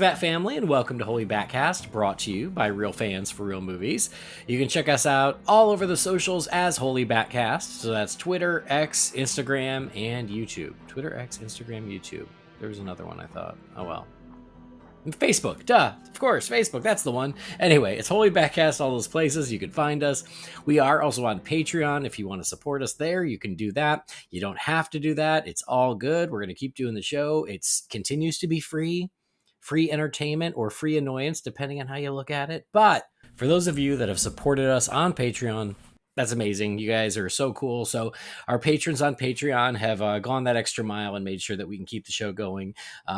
Bat family, and welcome to Holy BatCast, brought to you by real fans for real movies. You can check us out all over the socials as Holy BatCast. So that's Twitter, X, Instagram, and YouTube. Twitter, X, Instagram, YouTube. There was another one I thought. Oh well. And Facebook, duh, of course, Facebook, that's the one. Anyway, it's Holy BatCast, all those places, you can find us. We are also on Patreon. If you want to support us there, you can do that. You don't have to do that. It's all good. We're going to keep doing the show. It continues to be free entertainment or free annoyance, depending on how you look at it. But for those of you that have supported us on Patreon, that's amazing. You guys are so cool. So our patrons on Patreon have gone that extra mile and made sure that we can keep the show going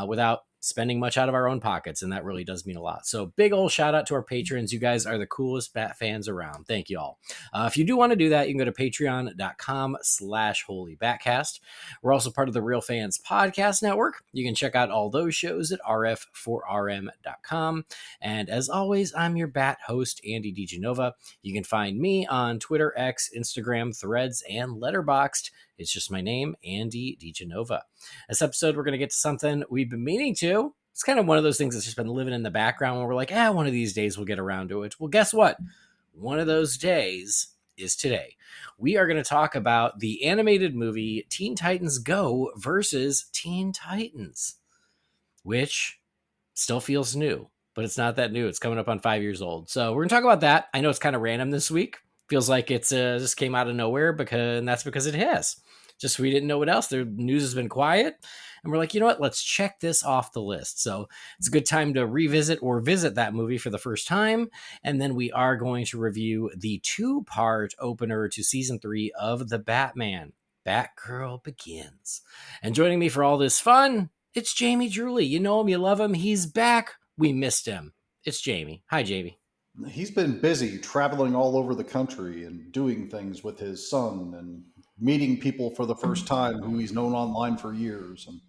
without spending much out of our own pockets, and that really does mean a lot. So big old shout out to our patrons. You guys are the coolest Bat fans around. Thank you all. If you do want to do that, you can go to patreon.com/holybatcast. We're also part of the Real Fans Podcast Network. You can check out all those shows at rf4rm.com. And as always, I'm your Bat host, Andy DiGenova. You can find me on Twitter, X, Instagram, Threads, and Letterboxd. It's just my name, Andy DiGenova. This episode, we're going to get to something we've been meaning to. It's kind of one of those things that's just been living in the background where we're like, one of these days we'll get around to it. Well, guess what? One of those days is today. We are going to talk about the animated movie Teen Titans Go versus Teen Titans, which still feels new, but it's not that new. It's coming up on 5 years old. So we're going to talk about that. I know it's kind of random this week. Feels like it's just came out of nowhere, and that's because it has. Just we didn't know what else. The news has been quiet. And we're like, you know what? Let's check this off the list. So it's a good time to revisit or visit that movie for the first time. And then we are going to review the 2-part opener to season 3 of The Batman, Batgirl Begins. And joining me for all this fun, it's Jamie Drewley. You know him, you love him. He's back. We missed him. It's Jamie. Hi, Jamie. He's been busy traveling all over the country and doing things with his son and meeting people for the first time who he's known online for years. And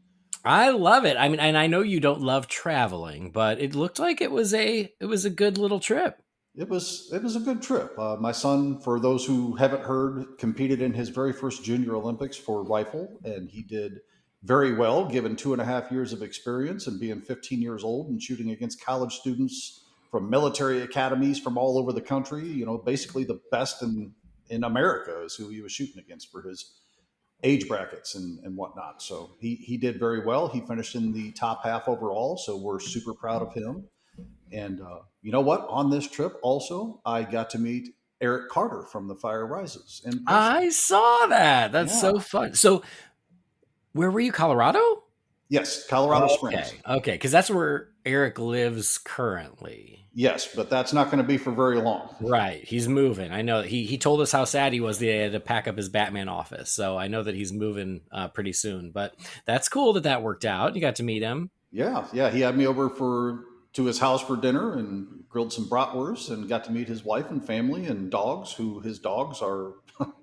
I love it. I mean, and I know you don't love traveling, but it looked like it was a good little trip. It was a good trip. My son, for those who haven't heard, competed in his very first Junior Olympics for rifle, and he did very well, given 2.5 years of experience and being 15 years old and shooting against college students from military academies from all over the country. You know, basically the best in America is who he was shooting against for his age brackets and whatnot. So he did very well. He finished in the top half overall. So we're super proud of him. And you know what? On this trip also, I got to meet Eric Carter from The Fire Rises. I saw that. That's so fun. So where were you? Colorado? Yes, Colorado Springs. Okay, because that's where Eric lives currently. Yes, but that's not going to be for very long. Right, he's moving. I know he told us how sad he was that he had to pack up his Batman office. So I know that he's moving pretty soon. But that's cool that worked out. You got to meet him. Yeah. He had me over to his house for dinner and grilled some bratwurst and got to meet his wife and family and dogs, who his dogs are,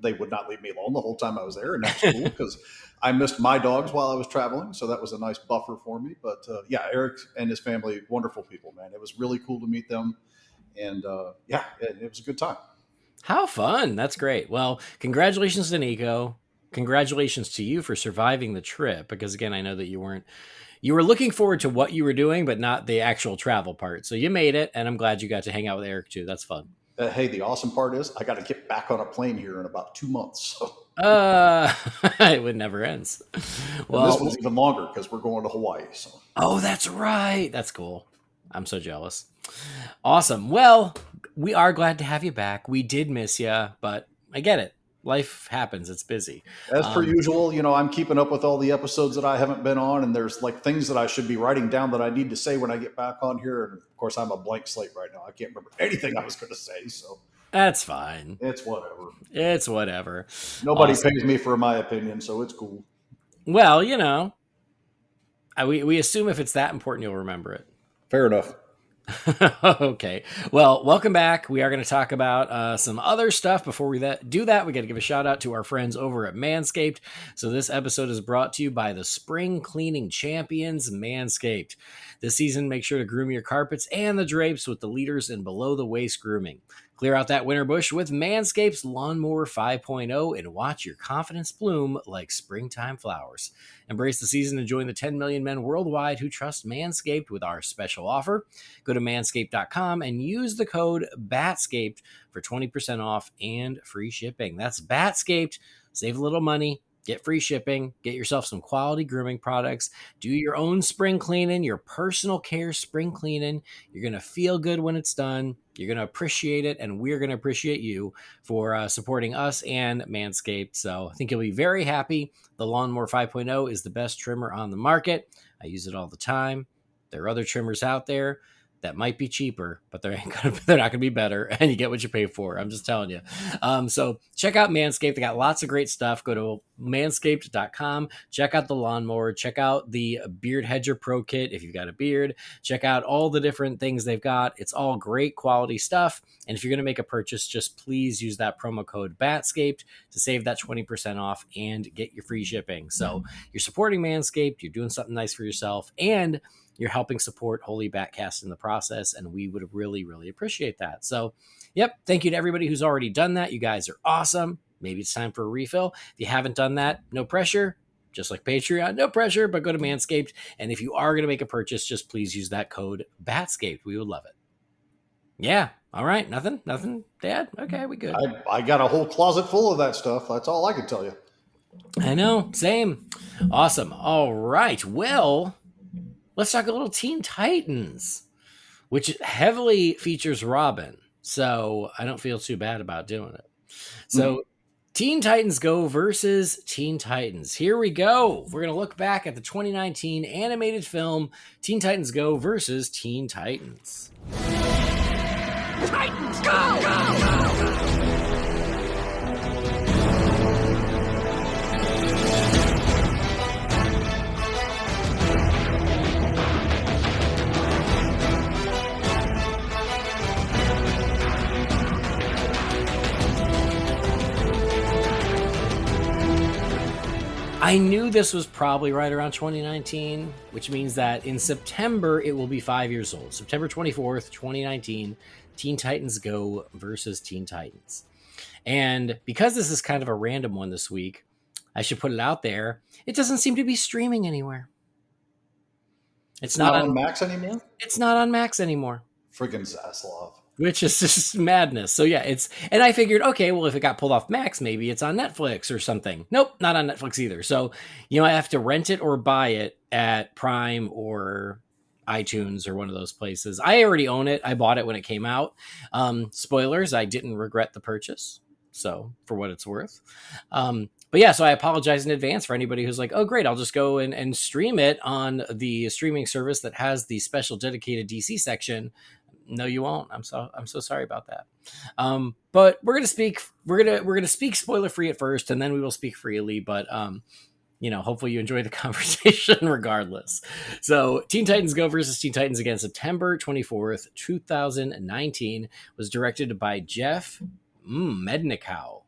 they would not leave me alone the whole time I was there. And that's cool because I missed my dogs while I was traveling. So that was a nice buffer for me. But Eric and his family, wonderful people, man. It was really cool to meet them. And it was a good time. How fun. That's great. Well, congratulations to Nico. Congratulations to you for surviving the trip. Because again, I know that you were looking forward to what you were doing, but not the actual travel part. So you made it, and I'm glad you got to hang out with Eric too. That's fun. Hey, the awesome part is I got to get back on a plane here in about 2 months. So. It never ends. Well, and this one's even longer because we're going to Hawaii. So. Oh, that's right. That's cool. I'm so jealous. Awesome. Well, we are glad to have you back. We did miss you, but I get it. Life happens. It's busy. As per usual, you know, I'm keeping up with all the episodes that I haven't been on, and there's like things that I should be writing down that I need to say when I get back on here. And of course, I'm a blank slate right now. I can't remember anything I was going to say. So that's fine. It's whatever. Nobody pays me for my opinion, so it's cool. Well, you know, we assume if it's that important, you'll remember it. Fair enough. Okay. Well, welcome back. We are going to talk about some other stuff. Before we do that, we got to give a shout out to our friends over at Manscaped. So this episode is brought to you by the spring cleaning champions, Manscaped. This season, make sure to groom your carpets and the drapes with the leaders in below the waist grooming. Clear out that winter bush with Manscaped's Lawnmower 5.0 and watch your confidence bloom like springtime flowers. Embrace the season and join the 10 million men worldwide who trust Manscaped with our special offer. Go to manscaped.com and use the code BATSCAPED for 20% off and free shipping. That's BATSCAPED. Save a little money. Get free shipping, get yourself some quality grooming products, do your own spring cleaning, your personal care spring cleaning. You're going to feel good when it's done. You're going to appreciate it, and we're going to appreciate you for supporting us and Manscaped. So I think you'll be very happy. The Lawnmower 5.0 is the best trimmer on the market. I use it all the time. There are other trimmers out there that might be cheaper, but they're not going to be better, and you get what you pay for. I'm just telling you. So check out Manscaped. They got lots of great stuff. Go to manscaped.com. Check out the lawnmower. Check out the Beard Hedger Pro Kit if you've got a beard. Check out all the different things they've got. It's all great quality stuff. And if you're going to make a purchase, just please use that promo code BATSCAPED to save that 20% off and get your free shipping. So you're supporting Manscaped. You're doing something nice for yourself, and you're helping support Holy BatCast in the process, and we would really, really appreciate that. So, yep, thank you to everybody who's already done that. You guys are awesome. Maybe it's time for a refill. If you haven't done that, no pressure. Just like Patreon, no pressure, but go to Manscaped. And if you are going to make a purchase, just please use that code BATSCAPED. We would love it. Yeah. All right. Nothing, Dad? Okay, we good. I got a whole closet full of that stuff. That's all I can tell you. I know. Same. Awesome. All right. Well, let's talk a little Teen Titans, which heavily features Robin. So I don't feel too bad about doing it. So Teen Titans Go versus Teen Titans. Here we go. We're going to look back at the 2019 animated film Teen Titans Go versus Teen Titans. Titans Go! Go! Go! I knew this was probably right around 2019, which means that in September, it will be 5 years old. September 24th, 2019, Teen Titans Go versus Teen Titans. And because this is kind of a random one this week, I should put it out there. It doesn't seem to be streaming anywhere. It's not on Max anymore? It's not on Max anymore. Friggin' Zaslav. Which is just madness. So yeah, and I figured, okay, well, if it got pulled off Max, maybe it's on Netflix or something. Nope, not on Netflix either. So, I have to rent it or buy it at Prime or iTunes or one of those places. I already own it. I bought it when it came out. Spoilers, I didn't regret the purchase. So for what it's worth. But yeah, so I apologize in advance for anybody who's like, oh, great, I'll just go and stream it on the streaming service that has the special dedicated DC section. No, you won't. I'm so sorry about that. But we're gonna speak spoiler free at first, and then we will speak freely. But hopefully you enjoy the conversation regardless. So, Teen Titans Go versus Teen Titans Again, September 24th, 2019, was directed by Jeff Mednicow,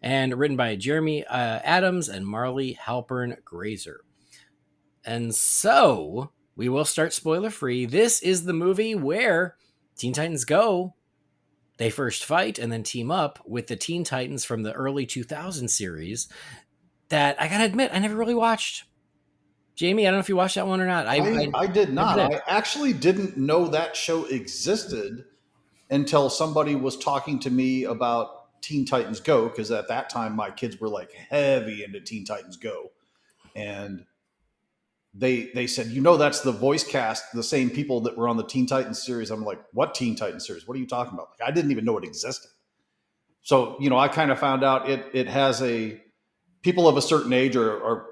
and written by Jeremy Adams and Marley Halpern Grazer. And so we will start spoiler free. This is the movie where Teen Titans Go, they first fight and then team up with the Teen Titans from the early 2000 series that I gotta admit, I never really watched. Jamie, I don't know if you watched that one or not. I did not. I actually didn't know that show existed until somebody was talking to me about Teen Titans Go, because at that time my kids were like heavy into Teen Titans Go. And they said, that's the voice cast, the same people that were on the Teen Titans series. I'm like, what Teen Titans series? What are you talking about? Like, I didn't even know it existed. So, I kind of found out it has people of a certain age are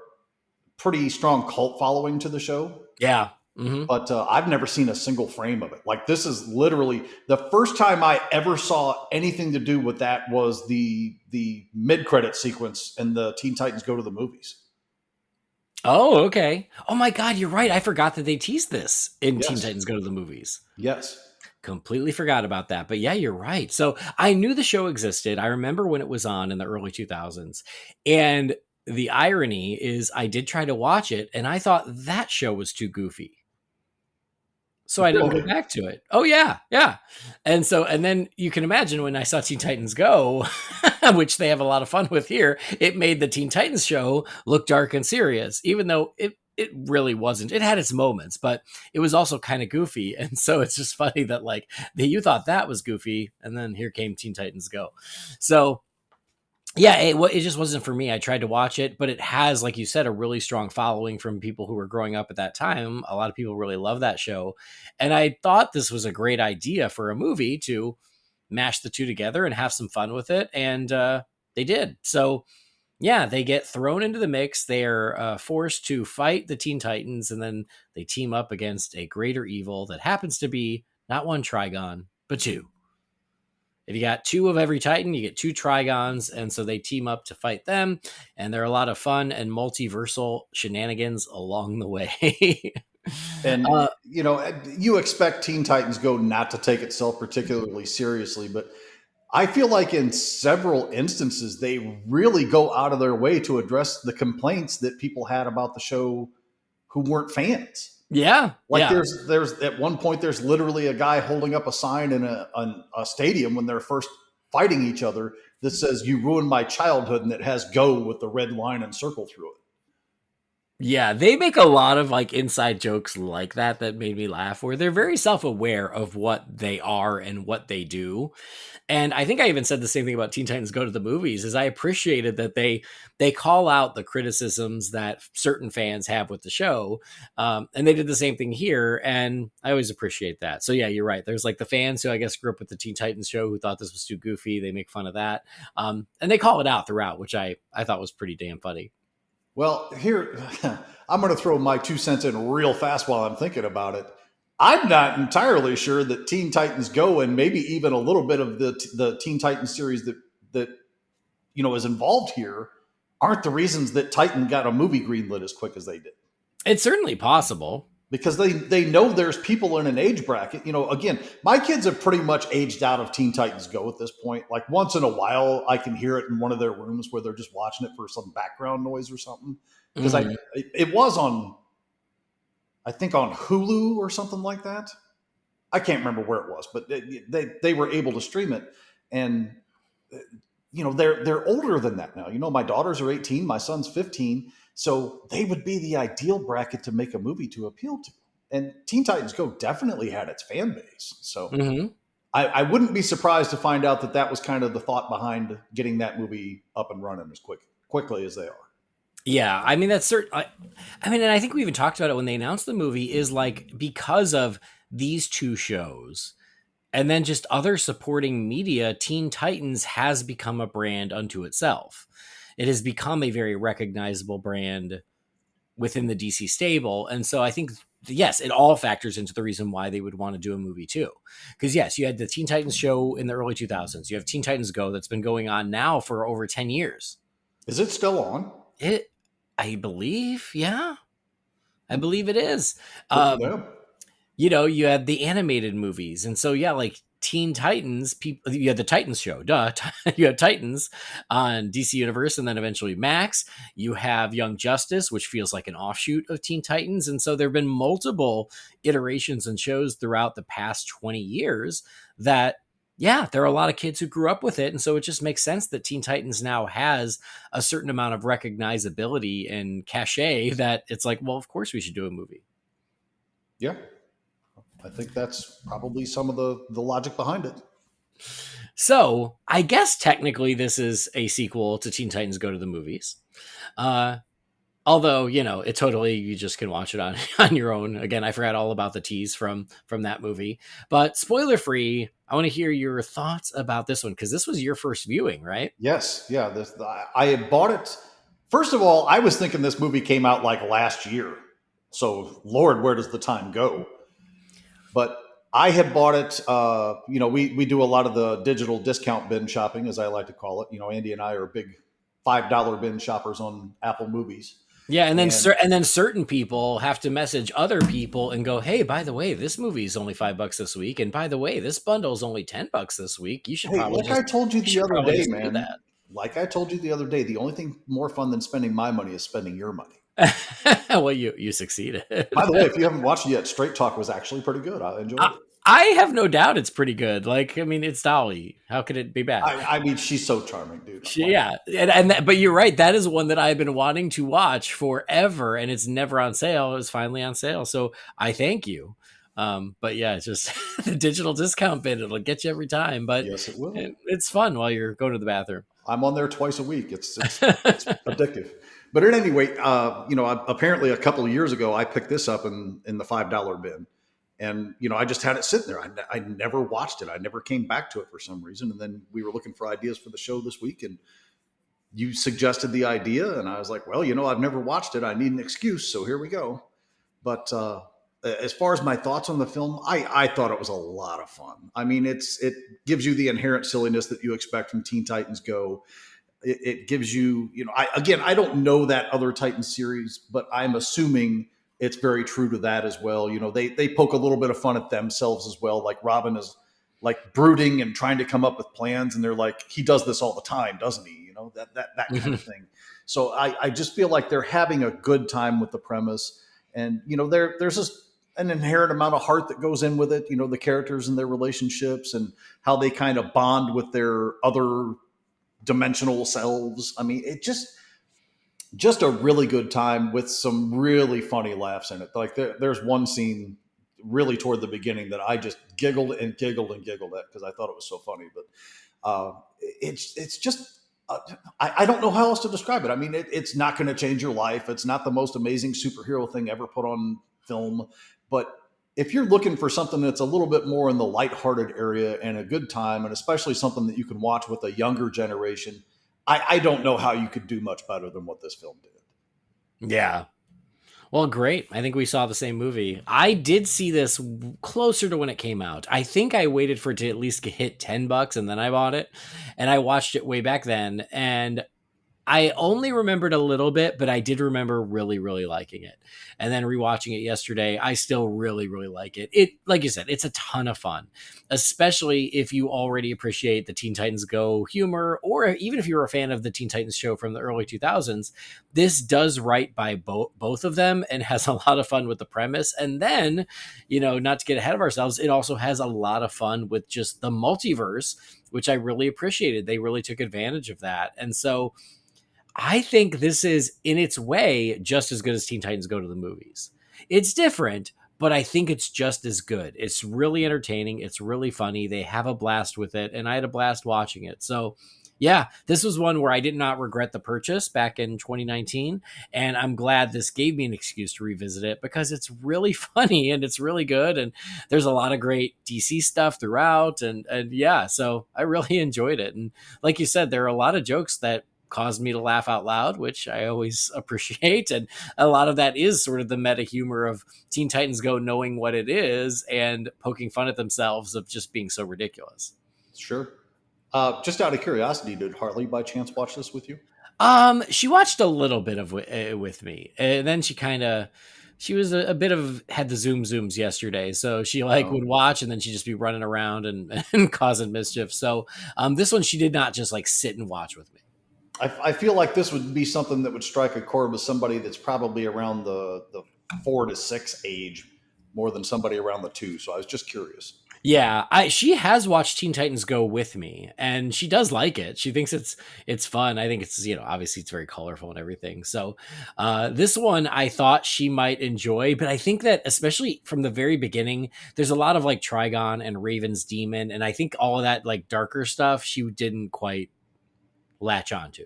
pretty strong cult following to the show. Yeah. Mm-hmm. But I've never seen a single frame of it. Like, this is literally the first time I ever saw anything to do with that was the mid-credit sequence in the Teen Titans Go to the movies. Oh, okay. Oh my God, you're right. I forgot that they teased this in Teen Titans Go to the movies. Yes. Completely forgot about that. But yeah, you're right. So I knew the show existed. I remember when it was on in the early 2000s. And the irony is I did try to watch it and I thought that show was too goofy. So I didn't go Really? back to it. Oh yeah, yeah. And then you can imagine when I saw Teen Titans Go, which they have a lot of fun with here, it made the Teen Titans show look dark and serious, even though it really wasn't. It had its moments, but it was also kind of goofy. And so it's just funny that like you thought that was goofy, and then here came Teen Titans Go. So yeah, it just wasn't for me. I tried to watch it, but it has, like you said, a really strong following from people who were growing up at that time. A lot of people really love that show. And I thought this was a great idea for a movie to mash the two together and have some fun with it. And they did. So, yeah, they get thrown into the mix. They're forced to fight the Teen Titans, and then they team up against a greater evil that happens to be not one Trigon, but two. If you got two of every Titan, you get two Trigons, and so they team up to fight them, and there are a lot of fun and multiversal shenanigans along the way. And uh, you expect Teen Titans Go not to take itself particularly seriously, but I feel like in several instances they really go out of their way to address the complaints that people had about the show who weren't fans. yeah, Like yeah. there's at one point there's literally a guy holding up a sign in a stadium when they're first fighting each other that says "You ruined my childhood" and it has "Go" with the red line and circle through it. Yeah, they make a lot of like inside jokes like that made me laugh, where they're very self-aware of what they are and what they do. And I think I even said the same thing about Teen Titans Go to the Movies, is I appreciated that they call out the criticisms that certain fans have with the show. And they did the same thing here, and I always appreciate that. So yeah, you're right. There's like the fans who I guess grew up with the Teen Titans show who thought this was too goofy. They make fun of that. And they call it out throughout, which I thought was pretty damn funny. Well, here I'm going to throw my 2 cents in real fast while I'm thinking about it. I'm not entirely sure that Teen Titans Go and maybe even a little bit of the Teen Titans series that is involved here aren't the reasons that Titan got a movie greenlit as quick as they did. It's certainly possible. Because they know there's people in an age bracket. Again, my kids have pretty much aged out of Teen Titans Go at this point. Like once in a while, I can hear it in one of their rooms where they're just watching it for some background noise or something. Because Mhm. it was on, I think on Hulu or something like that. I can't remember where it was, but they were able to stream it, and they're older than that now. My daughters are 18, my son's 15. So they would be the ideal bracket to make a movie to appeal to. And Teen Titans Go definitely had its fan base. So Mhm. I wouldn't be surprised to find out that was kind of the thought behind getting that movie up and running as quickly as they are. Yeah, I mean that's certain. I mean, and I think we even talked about it when they announced the movie. Is like because of these two shows, and then just other supporting media, Teen Titans has become a brand unto itself. It has become a very recognizable brand within the DC stable. And so I think, yes, it all factors into the reason why they would want to do a movie too. Because, yes, you had the Teen Titans show in the early 2000s. You have Teen Titans Go that's been going on now for over 10 years. Is it still on? I believe, yeah. I believe it is. Good for them. You had the animated movies. And so, yeah, like Teen Titans, you had the Titans show, duh. You had Titans on DC Universe and then eventually Max. You have Young Justice, which feels like an offshoot of Teen Titans. And so there have been multiple iterations and shows throughout the past 20 years that, yeah, there are a lot of kids who grew up with it. And so it just makes sense that Teen Titans now has a certain amount of recognizability and cachet that it's like, well, of course we should do a movie. Yeah. I think that's probably some of the logic behind it. So I guess technically this is a sequel to Teen Titans Go to the Movies. Although, it totally, you just can watch it on your own. Again, I forgot all about the tease from that movie. But spoiler free, I want to hear your thoughts about this one, because this was your first viewing, right? Yes. Yeah. I had bought it. First of all, I was thinking this movie came out like last year. So, Lord, where does the time go? But I had bought it. We do a lot of the digital discount bin shopping, as I like to call it. Andy and I are big $5 bin shoppers on Apple Movies. Yeah, and then certain people have to message other people and go, "Hey, by the way, this movie is only $5 this week, and by the way, this bundle is only $10 this week. You should probably like I told you the other day, man. That." Like I told you the other day, the only thing more fun than spending my money is spending your money. Well, you succeeded. By the way, if you haven't watched it yet, Straight Talk was actually pretty good. I enjoyed I, it. I have no doubt it's pretty good. Like, I mean, it's Dolly. How could it be bad? I mean, she's so charming, dude. Like, Yeah, but you're right. That is one that I've been wanting to watch forever, and it's never on sale. It was finally on sale, so I thank you. But yeah, it's just the digital discount bid. It'll get you every time, but yes, it will. it's fun while you're going to the bathroom. I'm on there twice a week. It's addictive. But at any rate, apparently a couple of years ago, I picked this up in the $5 bin, and I just had it sitting there. I never watched it. I never came back to it for some reason. And then we were looking for ideas for the show this week, and you suggested the idea, and I was like, well, I've never watched it. I need an excuse, so here we go. But as far as my thoughts on the film, I thought it was a lot of fun. I mean, it gives you the inherent silliness that you expect from Teen Titans Go. It gives you, I don't know that other Titans series, but I'm assuming it's very true to that as well. They poke a little bit of fun at themselves as well. Like Robin is like brooding and trying to come up with plans, and they're like, he does this all the time, doesn't he? That kind of thing. So I just feel like they're having a good time with the premise, and there's just an inherent amount of heart that goes in with it. The characters and their relationships and how they kind of bond with their other dimensional selves. I mean, it just a really good time with some really funny laughs in it. Like there's one scene really toward the beginning that I just giggled and giggled and giggled at because I thought it was so funny. But it's just I don't know how else to describe it. I mean, it's not going to change your life. It's not the most amazing superhero thing ever put on film, but if you're looking for something that's a little bit more in the lighthearted area and a good time, and especially something that you can watch with a younger generation, I don't know how you could do much better than what this film did. Yeah. Well, great. I think we saw the same movie. I did see this closer to when it came out. I think I waited for it to at least hit $10 and then I bought it. And I watched it way back then. And I only remembered a little bit, but I did remember really, really liking it. And then rewatching it yesterday, I still really, really like it. It, like you said, it's a ton of fun, especially if you already appreciate the Teen Titans Go humor, or even if you're a fan of the Teen Titans show from the early 2000s. This does right by both of them and has a lot of fun with the premise. And then, not to get ahead of ourselves, it also has a lot of fun with just the multiverse, which I really appreciated. They really took advantage of that. And so, I think this is, in its way, just as good as Teen Titans Go to the movies. It's different, but I think it's just as good. It's really entertaining. It's really funny. They have a blast with it, and I had a blast watching it. So, yeah, this was one where I did not regret the purchase back in 2019, and I'm glad this gave me an excuse to revisit it because it's really funny and it's really good, and there's a lot of great DC stuff throughout, and yeah, so I really enjoyed it. And like you said, there are a lot of jokes that caused me to laugh out loud, which I always appreciate. And a lot of that is sort of the meta humor of Teen Titans Go knowing what it is and poking fun at themselves of just being so ridiculous. Sure. Just out of curiosity, did Harley by chance watch this with you? She watched a little bit of with me, and then she was a bit of had the zooms yesterday, so she would watch and then she'd just be running around and causing mischief. So this one she did not just sit and watch with me. I feel like this would be something that would strike a chord with somebody that's probably around the 4 to 6 age more than somebody around the 2. So I was just curious. Yeah, she has watched Teen Titans Go with me, and she does like it. She thinks it's fun. I think it's obviously it's very colorful and everything. So this one I thought she might enjoy, but I think that especially from the very beginning, there's a lot of Trigon and Raven's Demon, and I think all of that darker stuff she didn't quite latch onto.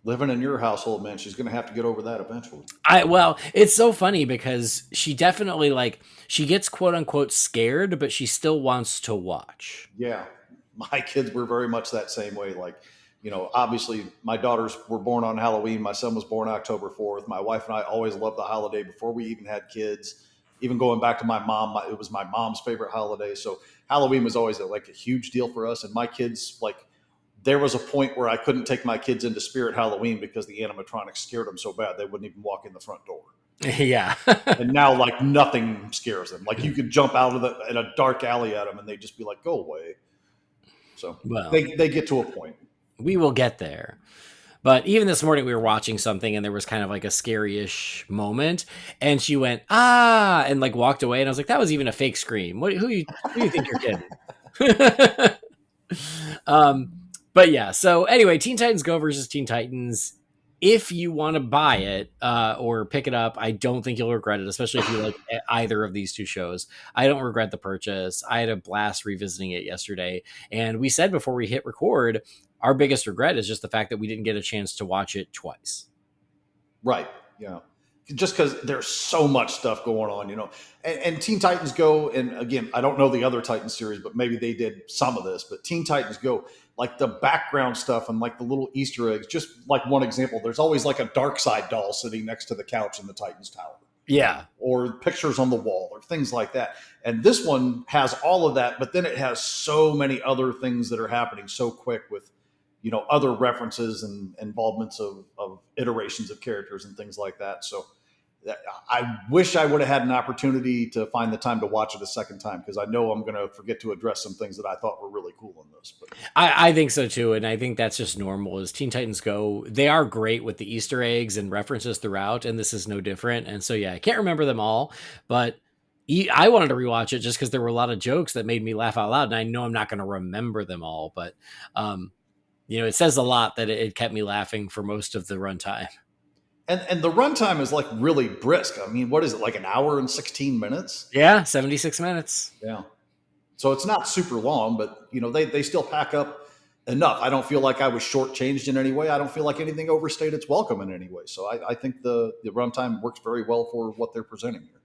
Living in your household, man, she's going to have to get over that eventually. Well, it's so funny because she definitely she gets quote unquote scared, but she still wants to watch. Yeah. My kids were very much that same way. Obviously my daughters were born on Halloween. My son was born October 4th. My wife and I always loved the holiday before we even had kids. Even going back to my mom, it was my mom's favorite holiday. So Halloween was always a huge deal for us. And my kids, there was a point where I couldn't take my kids into Spirit Halloween because the animatronics scared them so bad they wouldn't even walk in the front door. Yeah. And now nothing scares them. You could jump out of in a dark alley at them and they'd just be like, go away. So they get to a point. We will get there. But even this morning, we were watching something and there was kind of like a scary-ish moment, and she went ah, and like walked away, and I was like, that was even a fake scream. Who you think you're kidding? um, but yeah. So anyway, Teen Titans Go versus Teen Titans. If you want to buy it or pick it up, I don't think you'll regret it, especially if you like either of these two shows. I don't regret the purchase. I had a blast revisiting it yesterday. And we said before we hit record, our biggest regret is just the fact that we didn't get a chance to watch it twice. Right. Yeah. Just because there's so much stuff going on, and Teen Titans Go, and again, I don't know the other Titans series, but maybe they did some of this. But Teen Titans Go, like the background stuff and like the little Easter eggs. Just like one example, there's always like a Dark Side doll sitting next to the couch in the Titans Tower. Yeah. Or pictures on the wall or things like that. And this one has all of that, but then it has so many other things that are happening so quick with, other references and involvements of iterations of characters and things like that. So I wish I would have had an opportunity to find the time to watch it a second time, because I know I'm going to forget to address some things that I thought were really cool in this. But I think so too, and I think that's just normal. As Teen Titans Go, they are great with the Easter eggs and references throughout, and this is no different. And so yeah, I can't remember them all, but I wanted to rewatch it just because there were a lot of jokes that made me laugh out loud, and I know I'm not going to remember them all, but it says a lot that it kept me laughing for most of the runtime. And the runtime is like really brisk. I mean, what is it, like an hour and 16 minutes? Yeah, 76 minutes. Yeah. So it's not super long, but they still pack up enough. I don't feel like I was shortchanged in any way. I don't feel like anything overstayed its welcome in any way. So I think the runtime works very well for what they're presenting here.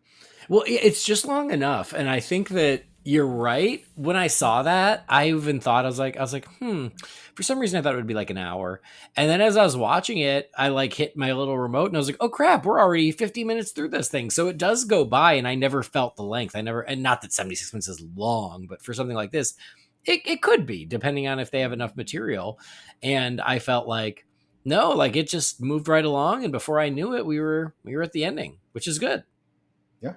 Well, it's just long enough, and I think that you're right. When I saw that, I even thought I was like, For some reason, I thought it would be like an hour, and then as I was watching it, I like hit my little remote, and I was like, oh crap, we're already 50 minutes through this thing. So it does go by, and I never felt the length. And not that 76 minutes is long, but for something like this, it could be, depending on if they have enough material. And I felt like no, like it just moved right along, and before I knew it, we were at the ending, which is good. Yeah.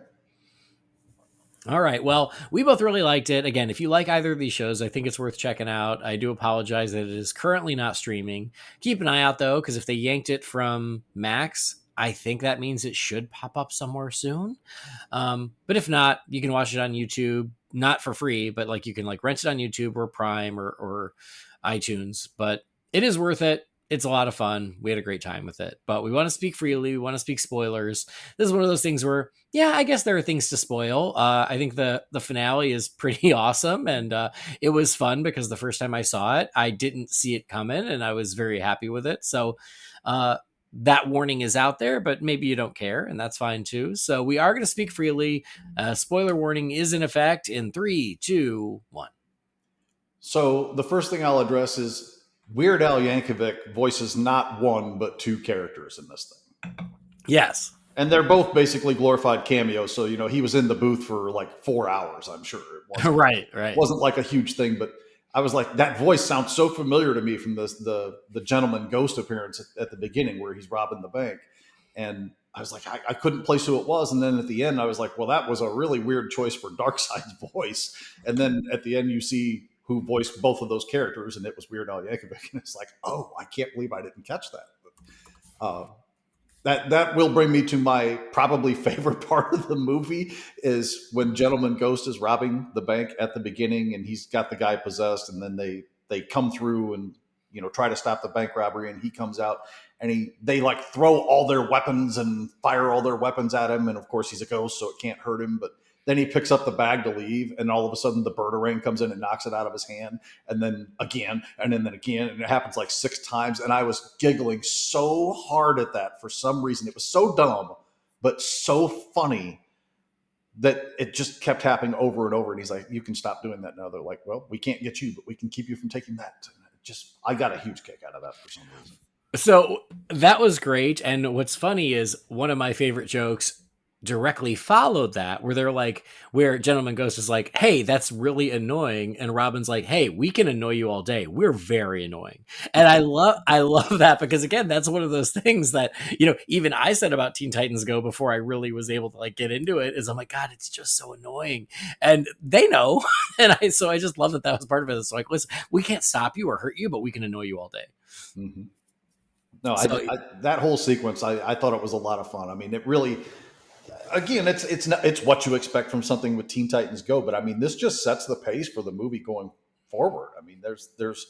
All right. Well, we both really liked it. Again, if you like either of these shows, I think it's worth checking out. I do apologize that it is currently not streaming. Keep an eye out, though, because if they yanked it from Max, I think that means it should pop up somewhere soon. But if not, you can watch it on YouTube, not for free, but like you can like rent it on YouTube or Prime or iTunes. But it is worth it. It's a lot of fun. We had a great time with it, but we want to speak freely. We want to speak spoilers. This is one of those things where, yeah, I guess there are things to spoil. I think the finale is pretty awesome, and it was fun because the first time I saw it, I didn't see it coming, and I was very happy with it. So that warning is out there, but maybe you don't care, and that's fine too. So we are going to speak freely. Spoiler warning is in effect in 3, 2, 1. So the first thing I'll address is Weird Al Yankovic voices not one, but two characters in this thing. Yes. And they're both basically glorified cameos. So, he was in the booth for like 4 hours, I'm sure. It wasn't, right. It wasn't like a huge thing, but I was like, that voice sounds so familiar to me from the Gentleman Ghost appearance at the beginning where he's robbing the bank. And I was like, I couldn't place who it was. And then at the end, I was like, well, that was a really weird choice for Darkseid's voice. And then at the end, you see who voiced both of those characters, and it was Weird Al Yankovic. And it's like, oh, I can't believe I didn't catch that. But, that will bring me to my probably favorite part of the movie is when Gentleman Ghost is robbing the bank at the beginning, and he's got the guy possessed, and then they come through and try to stop the bank robbery, and he comes out and they like throw all their weapons and fire all their weapons at him, and of course he's a ghost, so it can't hurt him, but then he picks up the bag to leave, and all of a sudden the bird comes in and knocks it out of his hand, and then again, and then again, and it happens like 6 times, and I was giggling so hard at that for some reason. It was so dumb, but so funny that it just kept happening over and over, and he's like, you can stop doing that now. They're like, well, we can't get you, but we can keep you from taking that. I got a huge kick out of that for some reason. So that was great, and what's funny is one of my favorite jokes directly followed that, where Gentleman Ghost is like, hey, that's really annoying, and Robin's like, hey, we can annoy you all day, we're very annoying. And I love that, because again, that's one of those things that even I said about Teen Titans Go before I really was able to like get into it, is I'm like, God, it's just so annoying, and they know. And I just love that was part of it. It's like, listen, we can't stop you or hurt you, but we can annoy you all day. Mm-hmm. No, So that whole sequence, I thought it was a lot of fun. I mean, it really, again, it's what you expect from something with Teen Titans Go, but I mean, this just sets the pace for the movie going forward. I mean, there's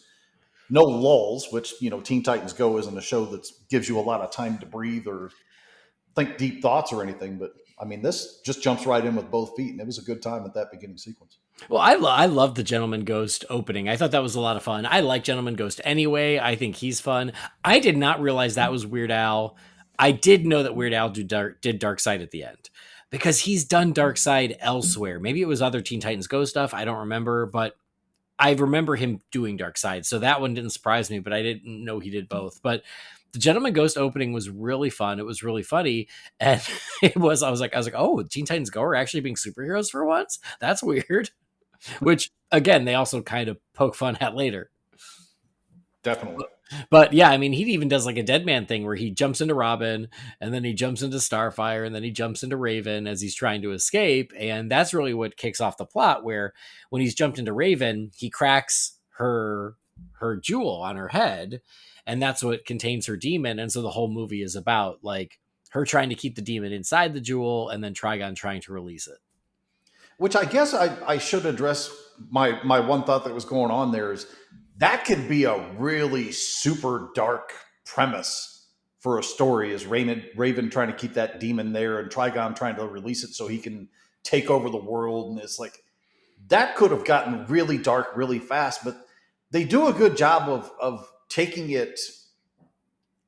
no lulls, which Teen Titans Go isn't a show that gives you a lot of time to breathe or think deep thoughts or anything. But I mean, this just jumps right in with both feet, and it was a good time at that beginning sequence. well, I love the Gentleman Ghost opening. I thought that was a lot of fun. I like Gentleman Ghost anyway. I think he's fun. I did not realize that was Weird Al. I did know that Weird Al did Dark Side at the end because he's done Dark Side elsewhere. Maybe it was other Teen Titans Go stuff. I don't remember, but I remember him doing Dark Side. So that one didn't surprise me, but I didn't know he did both. But the Gentleman Ghost opening was really fun. It was really funny. And I was like, oh, Teen Titans Go are actually being superheroes for once? That's weird. Which again, they also kind of poke fun at later. Definitely. But yeah, I mean, he even does like a Dead Man thing where he jumps into Robin and then he jumps into Starfire and then he jumps into Raven as he's trying to escape. And that's really what kicks off the plot, where when he's jumped into Raven, he cracks her jewel on her head, and that's what contains her demon. And so the whole movie is about like her trying to keep the demon inside the jewel and then Trigon trying to release it. Which I guess I should address my one thought that was going on there is that could be a really super dark premise for a story, is Raven trying to keep that demon there and Trigon trying to release it so he can take over the world. And it's like, that could have gotten really dark really fast, but they do a good job of taking it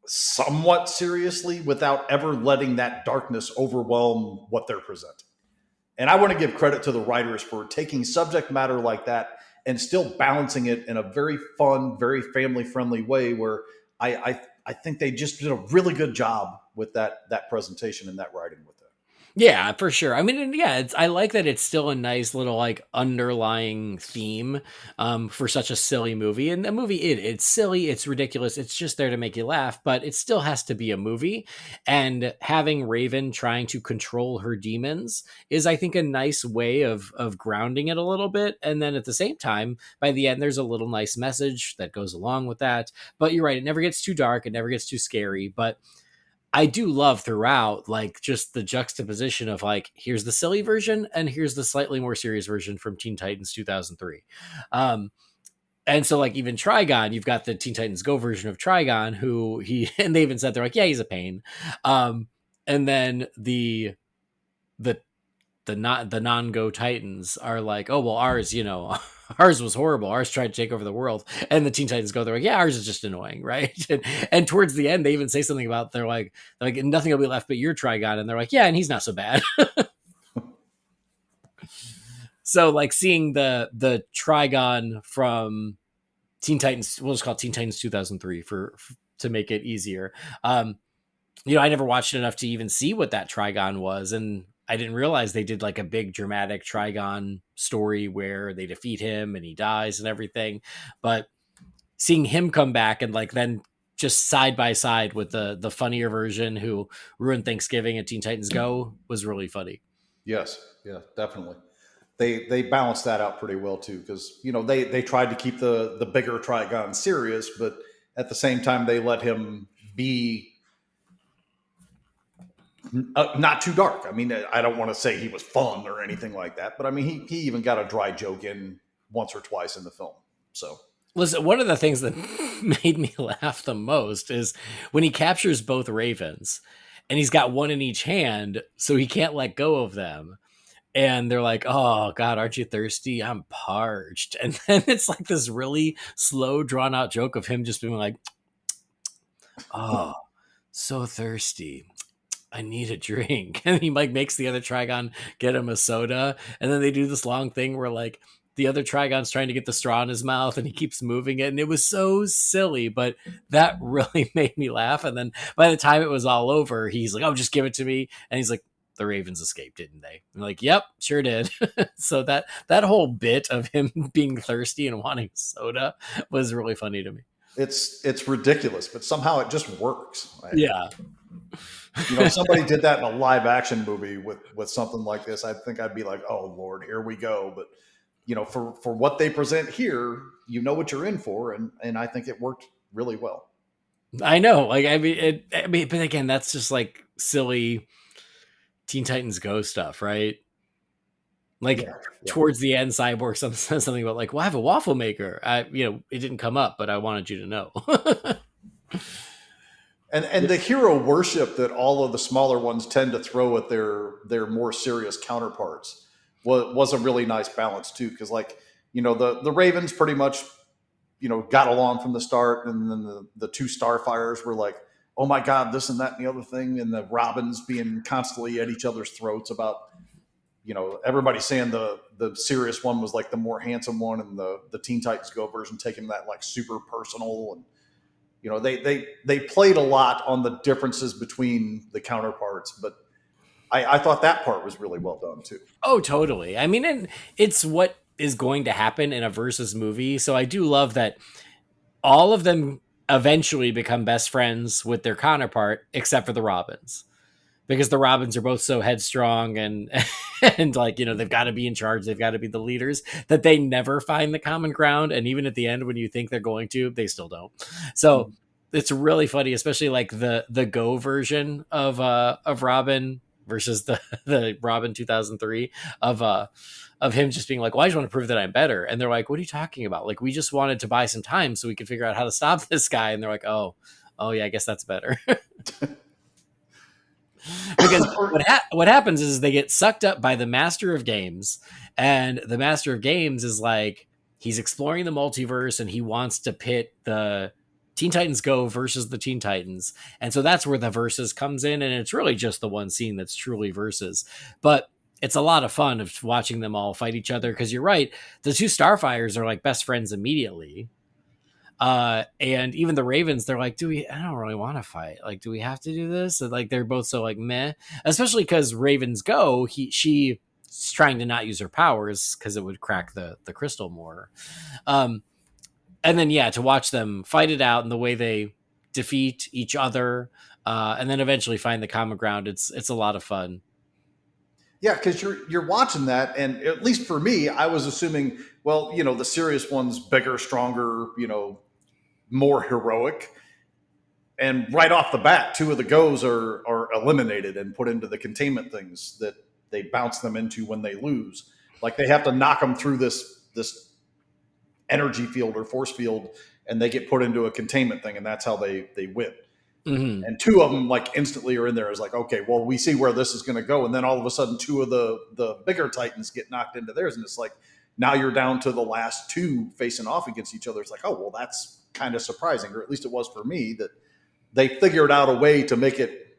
somewhat seriously without ever letting that darkness overwhelm what they're presenting. And I want to give credit to the writers for taking subject matter like that and still balancing it in a very fun, very family-friendly way, where I think they just did a really good job with that presentation and that writing with it. Yeah, for sure. I mean, and yeah, I like that it's still a nice little like underlying theme for such a silly movie. And the movie, it's silly, it's ridiculous, it's just there to make you laugh, but it still has to be a movie. And having Raven trying to control her demons is, I think, a nice way of grounding it a little bit. And then at the same time, by the end, there's a little nice message that goes along with that. But you're right, it never gets too dark, it never gets too scary, but I do love throughout, like, just the juxtaposition of like, here's the silly version and here's the slightly more serious version from Teen Titans 2003. Um, and so like even Trigon, you've got the Teen Titans Go version of Trigon, who and they even said, they're like, yeah, he's a pain. And then the the non-Go Titans are like, oh well, ours, ours was horrible. Ours tried to take over the world, and the Teen Titans Go, they're like, yeah, ours is just annoying, right? And towards the end, they even say something about they're like nothing will be left but your Trigon, and they're like, yeah, and he's not so bad. So like seeing the Trigon from Teen Titans, we'll just call it Teen Titans 2003 for to make it easier. I never watched it enough to even see what that Trigon was, and I didn't realize they did like a big dramatic Trigon story where they defeat him and he dies and everything. But seeing him come back and like then just side by side with the funnier version who ruined Thanksgiving at Teen Titans Go was really funny. Yes, yeah, definitely. They balanced that out pretty well too, because they tried to keep the bigger Trigon serious, but at the same time they let him be not too dark. I mean, I don't want to say he was fun or anything like that, but I mean, he even got a dry joke in once or twice in the film. So listen, one of the things that made me laugh the most is when he captures both Ravens and he's got one in each hand, so he can't let go of them. And they're like, oh God, aren't you thirsty? I'm parched. And then it's like this really slow, drawn out joke of him just being like, oh, so thirsty. I need a drink. And he like makes the other Trigon get him a soda. And then they do this long thing where like the other Trigon's trying to get the straw in his mouth and he keeps moving it. And it was so silly, but that really made me laugh. And then by the time it was all over, he's like, oh, just give it to me. And he's like, the Ravens escaped, didn't they? I'm like, yep, sure did. So that whole bit of him being thirsty and wanting soda was really funny to me. it's ridiculous, but somehow it just works. Yeah. If somebody did that in a live action movie with something like this, I think I'd be like, oh Lord, here we go. But for what they present here, you know what you're in for, and I think it worked really well. I know. Like, I mean, but again, that's just like silly Teen Titans Go stuff, right? Like Yeah, yeah. towards the end, Cyborg says something about like, "Well, I have a waffle maker." It didn't come up, but I wanted you to know. And the hero worship that all of the smaller ones tend to throw at their more serious counterparts was a really nice balance too. Because like the Ravens pretty much got along from the start, and then the two Starfires were like, oh my god, this and that and the other thing, and the Robins being constantly at each other's throats about everybody saying the serious one was like the more handsome one, and the Teen Titans Go version taking that like super personal. And they played a lot on the differences between the counterparts, but I thought that part was really well done too. Oh, totally. I mean, and it's what is going to happen in a versus movie. So I do love that all of them eventually become best friends with their counterpart, except for the Robins, because the Robins are both so headstrong and and like they've got to be in charge, they've got to be the leaders, that they never find the common ground, and even at the end when you think they're going to, they still don't. So it's really funny, especially like the Go version of Robin versus the Robin 2003 of him just being like, well, I just want to prove that I'm better. And they're like, what are you talking about? Like, we just wanted to buy some time so we could figure out how to stop this guy. And they're like, oh yeah, I guess that's better. Because what happens is they get sucked up by the Master of Games, and the Master of Games is like, he's exploring the multiverse and he wants to pit the Teen Titans Go versus the Teen Titans. And so that's where the versus comes in, and it's really just the one scene that's truly versus. But it's a lot of fun of watching them all fight each other, because you're right, the two Starfires are like best friends immediately. And even the Ravens, they're like, I don't really want to fight. Like, do we have to do this? And like, they're both so like meh, especially because Ravens Go, she's trying to not use her powers because it would crack the crystal more. Um, and then, yeah, to watch them fight it out and the way they defeat each other, and then eventually find the common ground. It's a lot of fun. Yeah, because you're watching that, and at least for me, I was assuming, well, the serious one's bigger, stronger, more heroic, and right off the bat, two of the Goes are eliminated and put into the containment things that they bounce them into when they lose. Like they have to knock them through this energy field or force field, and they get put into a containment thing, and that's how they win. Mm-hmm. And two of them like instantly are in there. Is like, okay, well, we see where this is going to go, and then all of a sudden, two of the bigger Titans get knocked into theirs, and it's like now you're down to the last two facing off against each other. It's like, oh, well, that's kind of surprising, or at least it was for me, that they figured out a way to make it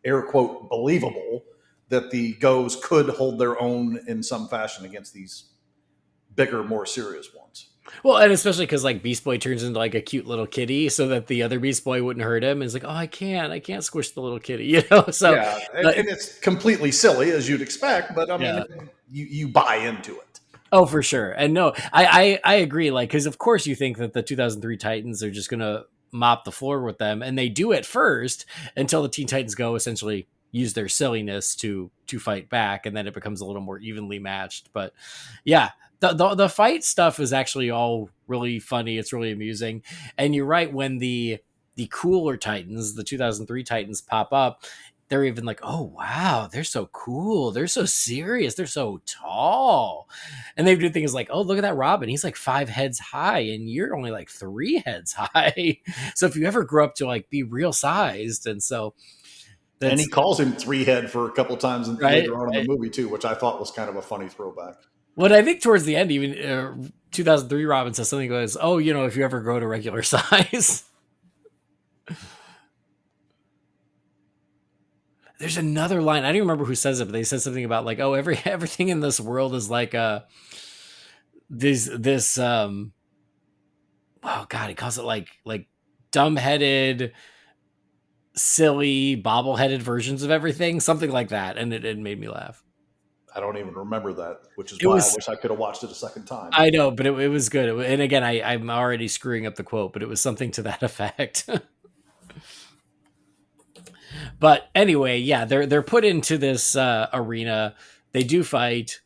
air quote believable that the Goes could hold their own in some fashion against these bigger, more serious ones. Well, and especially because like Beast Boy turns into like a cute little kitty, so that the other Beast Boy wouldn't hurt him. And it's like, oh, I can't squish the little kitty, So Yeah, and it's completely silly as you'd expect, but I mean, yeah. you buy into it. Oh, for sure. And no, I agree. Like, because of course you think that the 2003 Titans are just gonna mop the floor with them, and they do at first until the Teen Titans Go essentially use their silliness to fight back, and then it becomes a little more evenly matched. But yeah, the fight stuff is actually all really funny. It's really amusing. And you're right, when the cooler Titans, the 2003 Titans, pop up, they're even like, oh wow, they're so cool, they're so serious, they're so tall. And they do things like, oh, look at that Robin, he's like 5 heads high and you're only like 3 heads high. So if you ever grow up to like be real sized, and so and he calls him 3-head for a couple times later on in the movie too, which I thought was kind of a funny throwback. Well, I think towards the end, even 2003 Robin says something, goes, oh, if you ever grow to regular size. There's another line, I don't remember who says it, but they said something about like, oh, everything in this world is like this oh god, he calls it like dumb-headed, silly, bobble-headed versions of everything, something like that, and it made me laugh. I don't even remember that, which is why I wish I could have watched it a second time. I know, but it was good. And again, I'm already screwing up the quote, but it was something to that effect. But anyway, yeah, they're put into this arena. They do fight.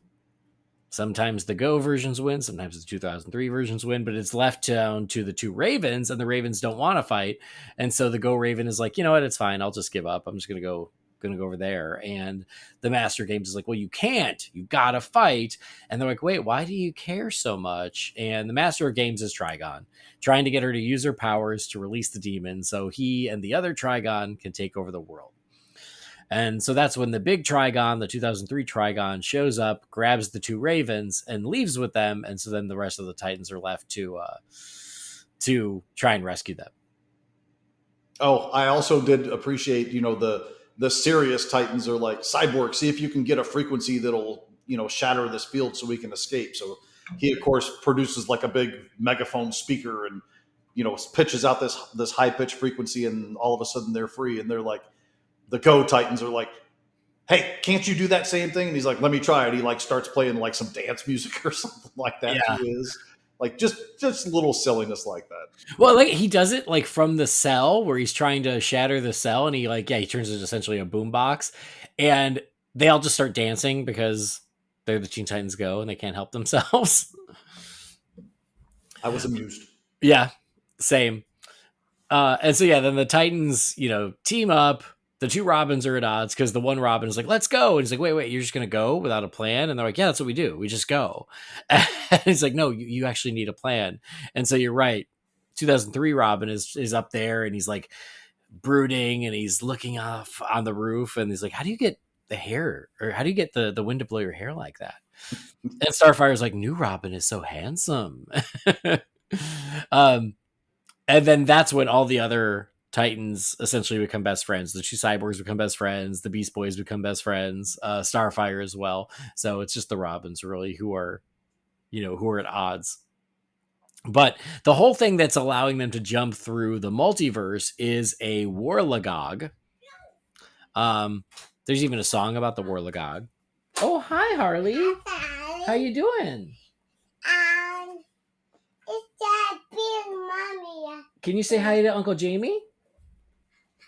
Sometimes the Go versions win, sometimes the 2003 versions win, but it's left down to the two Ravens, and the Ravens don't want to fight. And so the Go Raven is like, you know what, it's fine. I'll just give up. I'm just gonna go over there. And the Master Games is like, well, you can't. You gotta fight. And they're like, wait, why do you care so much? And the Master of Games is Trigon, trying to get her to use her powers to release the demon so he and the other Trigon can take over the world. And so that's when the big Trigon, the 2003 Trigon, shows up, grabs the two Ravens, and leaves with them. And so then the rest of the Titans are left to try and rescue them. Oh, I also did appreciate, the serious Titans are like, Cyborg, see if you can get a frequency that'll, shatter this field so we can escape. So he, of course, produces like a big megaphone speaker and, pitches out this high pitched frequency, and all of a sudden they're free. And they're like, the Go Titans are like, hey, can't you do that same thing? And he's like, let me try it. He like starts playing like some dance music or something like that. Yeah. He is like just little silliness like that. Well, like he does it like from the cell where he's trying to shatter the cell, and he turns it essentially a boombox, and they all just start dancing because they're the Teen Titans Go and they can't help themselves. I was amused. Yeah, same. And so then the Titans, team up. The two Robins are at odds because the one Robin is like, let's go. And he's like, wait, you're just going to go without a plan? And they're like, yeah, that's what we do. We just go. And he's like, no, you actually need a plan. And so you're right. 2003 Robin is up there, and he's like brooding, and he's looking off on the roof, and he's like, how do you get the hair, or how do you get the wind to blow your hair like that? And Starfire's like, new Robin is so handsome. And then that's when all the other Titans essentially become best friends. The two Cyborgs become best friends. The Beast Boys become best friends. Starfire as well. So it's just the Robins really who are at odds. But the whole thing that's allowing them to jump through the multiverse is a Warlagog. There's even a song about the Warlagog. Oh, hi, Harley. Hi. How you doing? It's that big mommy. Can you say hi to Uncle Jamie?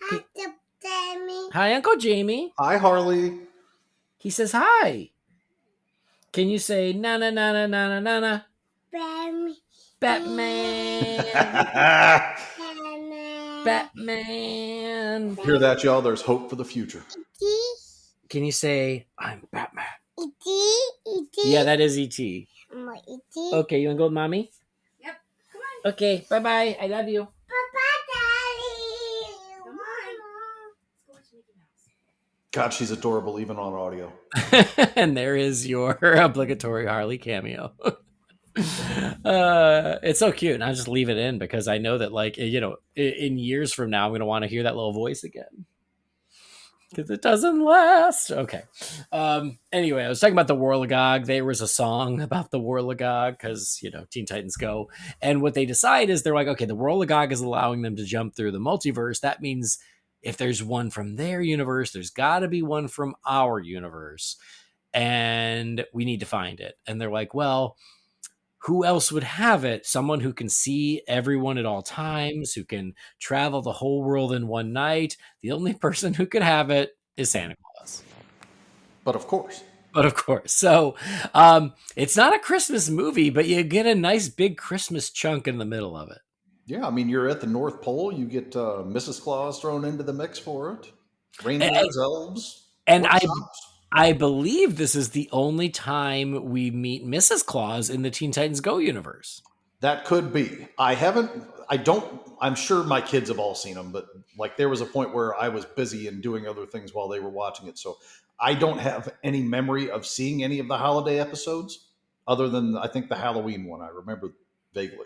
Hi, to Jamie. Hi, Uncle Jamie. Hi, Harley. He says hi. Can you say na na na na na na na? Batman. Batman. Hear that, y'all? There's hope for the future. Can you say I'm Batman? E.T.? Yeah, that is E.T. E.T.? Okay, you want to go with Mommy? Yep. Come on. Okay, bye-bye. I love you. Bye-bye, Daddy. Come on. Let's go watch Mickey Mouse. God, she's adorable even on audio. And there is your obligatory Harley cameo. It's so cute, and I'll just leave it in because I know that, like, in years from now, I'm going to want to hear that little voice again. Because it doesn't last. Okay. Anyway, I was talking about the Warlagog. There was a song about the Warlagog because, Teen Titans Go. And what they decide is they're like, okay, the Warlagog is allowing them to jump through the multiverse. That means if there's one from their universe, there's got to be one from our universe. And we need to find it. And they're like, well, who else would have it? Someone who can see everyone at all times, who can travel the whole world in one night. The only person who could have it is Santa Claus. But of course. So it's not a Christmas movie, but you get a nice big Christmas chunk in the middle of it. Yeah, I mean, you're at the North Pole. You get Mrs. Claus thrown into the mix for it. Reindeers, elves. And I believe this is the only time we meet Mrs. Claus in the Teen Titans Go universe. That could be. I'm sure my kids have all seen them, but like there was a point where I was busy and doing other things while they were watching it. So I don't have any memory of seeing any of the holiday episodes other than I think the Halloween one I remember vaguely.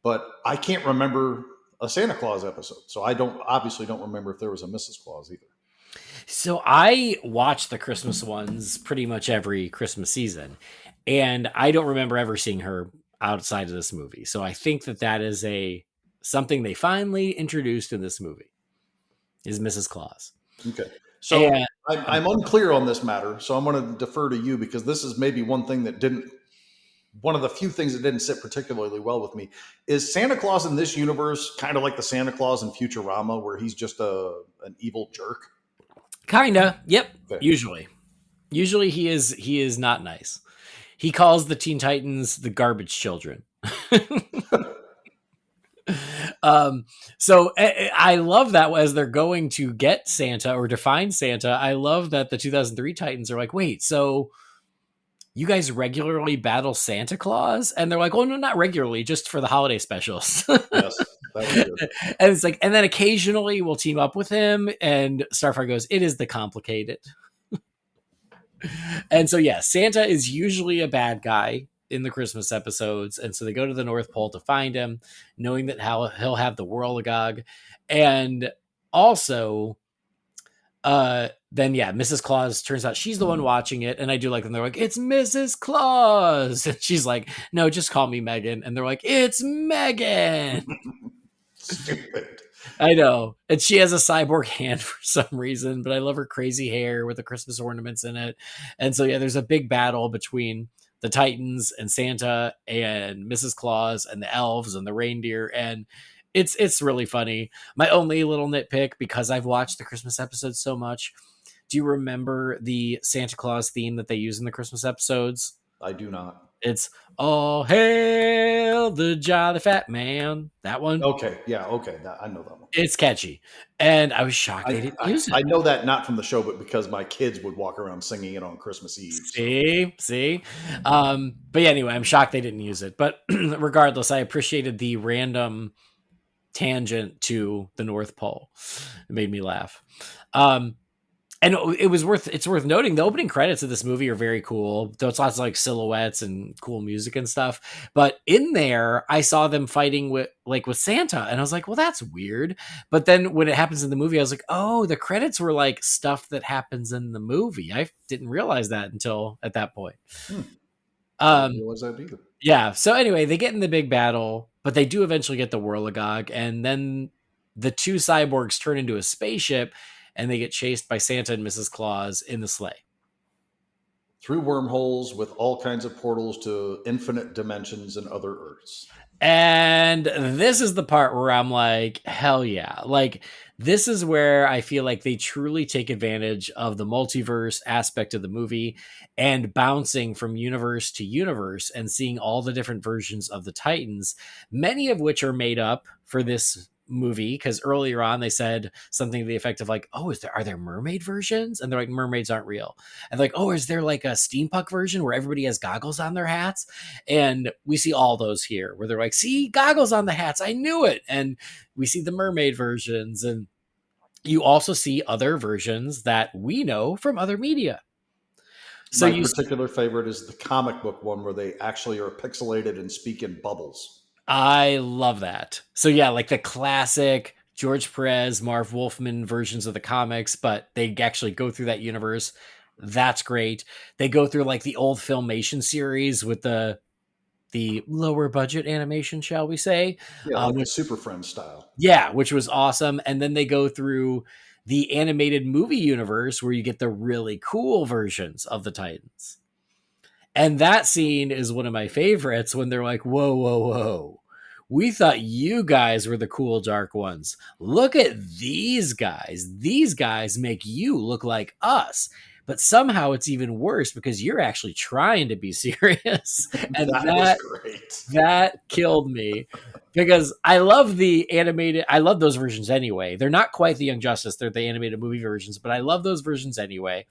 But I can't remember a Santa Claus episode. So I obviously don't remember if there was a Mrs. Claus either. So I watch the Christmas ones pretty much every Christmas season, and I don't remember ever seeing her outside of this movie. So I think that is something they finally introduced in this movie is Mrs. Claus. Okay. So I'm unclear on this matter. So I'm going to defer to you because this is maybe one of the few things that didn't sit particularly well with me. Is Santa Claus in this universe kind of like the Santa Claus in Futurama where he's just an evil jerk? Kinda. Yep. Okay. Usually he is not nice. He calls the Teen Titans the garbage children. So I love that as they're going to get Santa or to find Santa. I love that the 2003 Titans are like, wait, so you guys regularly battle Santa Claus? And they're like, oh, no, not regularly, just for the holiday specials. Yes, that was good. And it's like, and then occasionally we'll team up with him. And Starfire goes, it is the complicated. And so, yeah, Santa is usually a bad guy in the Christmas episodes. And so they go to the North Pole to find him, knowing that he'll have the Whirligog. And also, then yeah, Mrs. Claus turns out she's the one watching it, and I do like them. They're like, "It's Mrs. Claus," and she's like, "No, just call me Megan." And they're like, "It's Megan." Stupid. I know, and she has a cyborg hand for some reason, but I love her crazy hair with the Christmas ornaments in it. And so yeah, there's a big battle between the Titans and Santa and Mrs. Claus and the elves and the reindeer, and it's really funny. My only little nitpick, because I've watched the Christmas episodes so much, do you remember the Santa Claus theme that they use in the Christmas episodes? I do not. It's "All Hail the Jolly Fat Man." That one. Okay, yeah, okay, I know that one. It's catchy, and I was shocked they didn't use it. I know that not from the show, but because my kids would walk around singing it on Christmas Eve. See. But yeah, anyway, I'm shocked they didn't use it. But regardless, I appreciated the random tangent to the North Pole. It made me laugh. And it's worth noting the opening credits of this movie are very cool. Though it's lots of like silhouettes and cool music and stuff. But in there, I saw them fighting with Santa, and I was like, well, that's weird. But then when it happens in the movie, I was like, oh, the credits were like stuff that happens in the movie. I didn't realize that until at that point. I didn't realize that either. Yeah. So anyway, they get in the big battle, but they do eventually get the Whirligog, and then the two cyborgs turn into a spaceship, and they get chased by Santa and Mrs. Claus in the sleigh. Through wormholes with all kinds of portals to infinite dimensions and other Earths. And this is the part where I'm like, hell yeah. Like, this is where I feel like they truly take advantage of the multiverse aspect of the movie and bouncing from universe to universe and seeing all the different versions of the Titans, many of which are made up for this movie, because earlier on they said something to the effect of like, oh, are there mermaid versions? And they're like, mermaids aren't real. And like, oh, is there like a steampunk version where everybody has goggles on their hats? And we see all those here where they're like, see, goggles on the hats, I knew it. And we see the mermaid versions, and you also see other versions that we know from other media. So my particular favorite is the comic book one where they actually are pixelated and speak in bubbles. I love that. So yeah, like the classic George Perez, Marv Wolfman versions of the comics, but they actually go through that universe. That's great. They go through like the old Filmation series with the lower budget animation, shall we say? Yeah, like the Super Friends style. Yeah, which was awesome. And then they go through the animated movie universe where you get the really cool versions of the Titans. And that scene is one of my favorites when they're like, whoa, whoa, whoa. We thought you guys were the cool dark ones. Look at these guys. These guys make you look like us. But somehow it's even worse because you're actually trying to be serious. And that was great. That killed me because I love the animated. I love those versions anyway. They're not quite the Young Justice. They're the animated movie versions, but I love those versions anyway.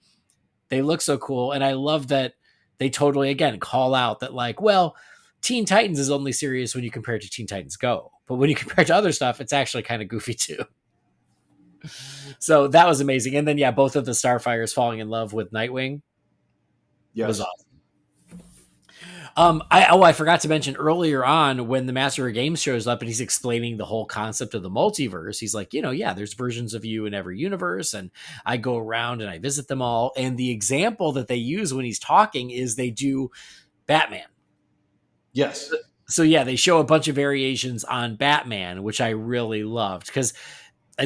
They look so cool. And I love that they totally, again, call out that like, well, Teen Titans is only serious when you compare it to Teen Titans Go. But when you compare it to other stuff, it's actually kind of goofy too. So that was amazing. And then, yeah, both of the Starfires falling in love with Nightwing. Yes. Was awesome. I forgot to mention earlier on when the Master of Games shows up and he's explaining the whole concept of the multiverse. He's like, there's versions of you in every universe, and I go around and I visit them all. And the example that they use when he's talking is they do Batman. Yes. So yeah, they show a bunch of variations on Batman, which I really loved because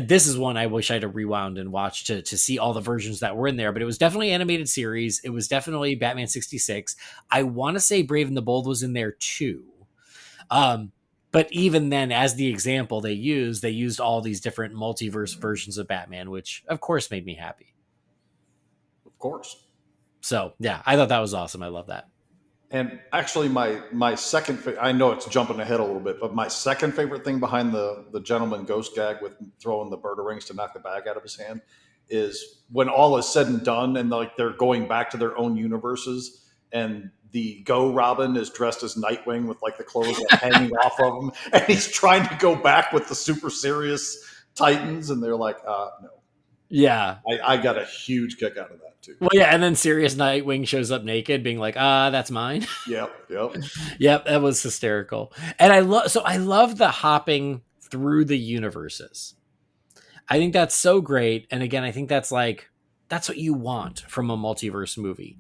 this is one I wish I'd have rewound and watched to see all the versions that were in there, but it was definitely animated series. It was definitely Batman 66. I want to say Brave and the Bold was in there too. But even then, as the example they used all these different multiverse versions of Batman, which of course made me happy. Of course. So yeah, I thought that was awesome. I love that. And actually, my second, I know it's jumping ahead a little bit, but my second favorite thing behind the gentleman ghost gag with throwing the bird of rings to knock the bag out of his hand is when all is said and done, and like they're going back to their own universes, and the Go Robin is dressed as Nightwing with like the clothes like hanging off of him, and he's trying to go back with the super serious Titans, and they're like, no. Yeah. I got a huge kick out of that too. Well, yeah, and then Sirius Nightwing shows up naked, being like, that's mine. Yep. Yep, that was hysterical. And I love the hopping through the universes. I think that's so great. And again, I think that's what you want from a multiverse movie.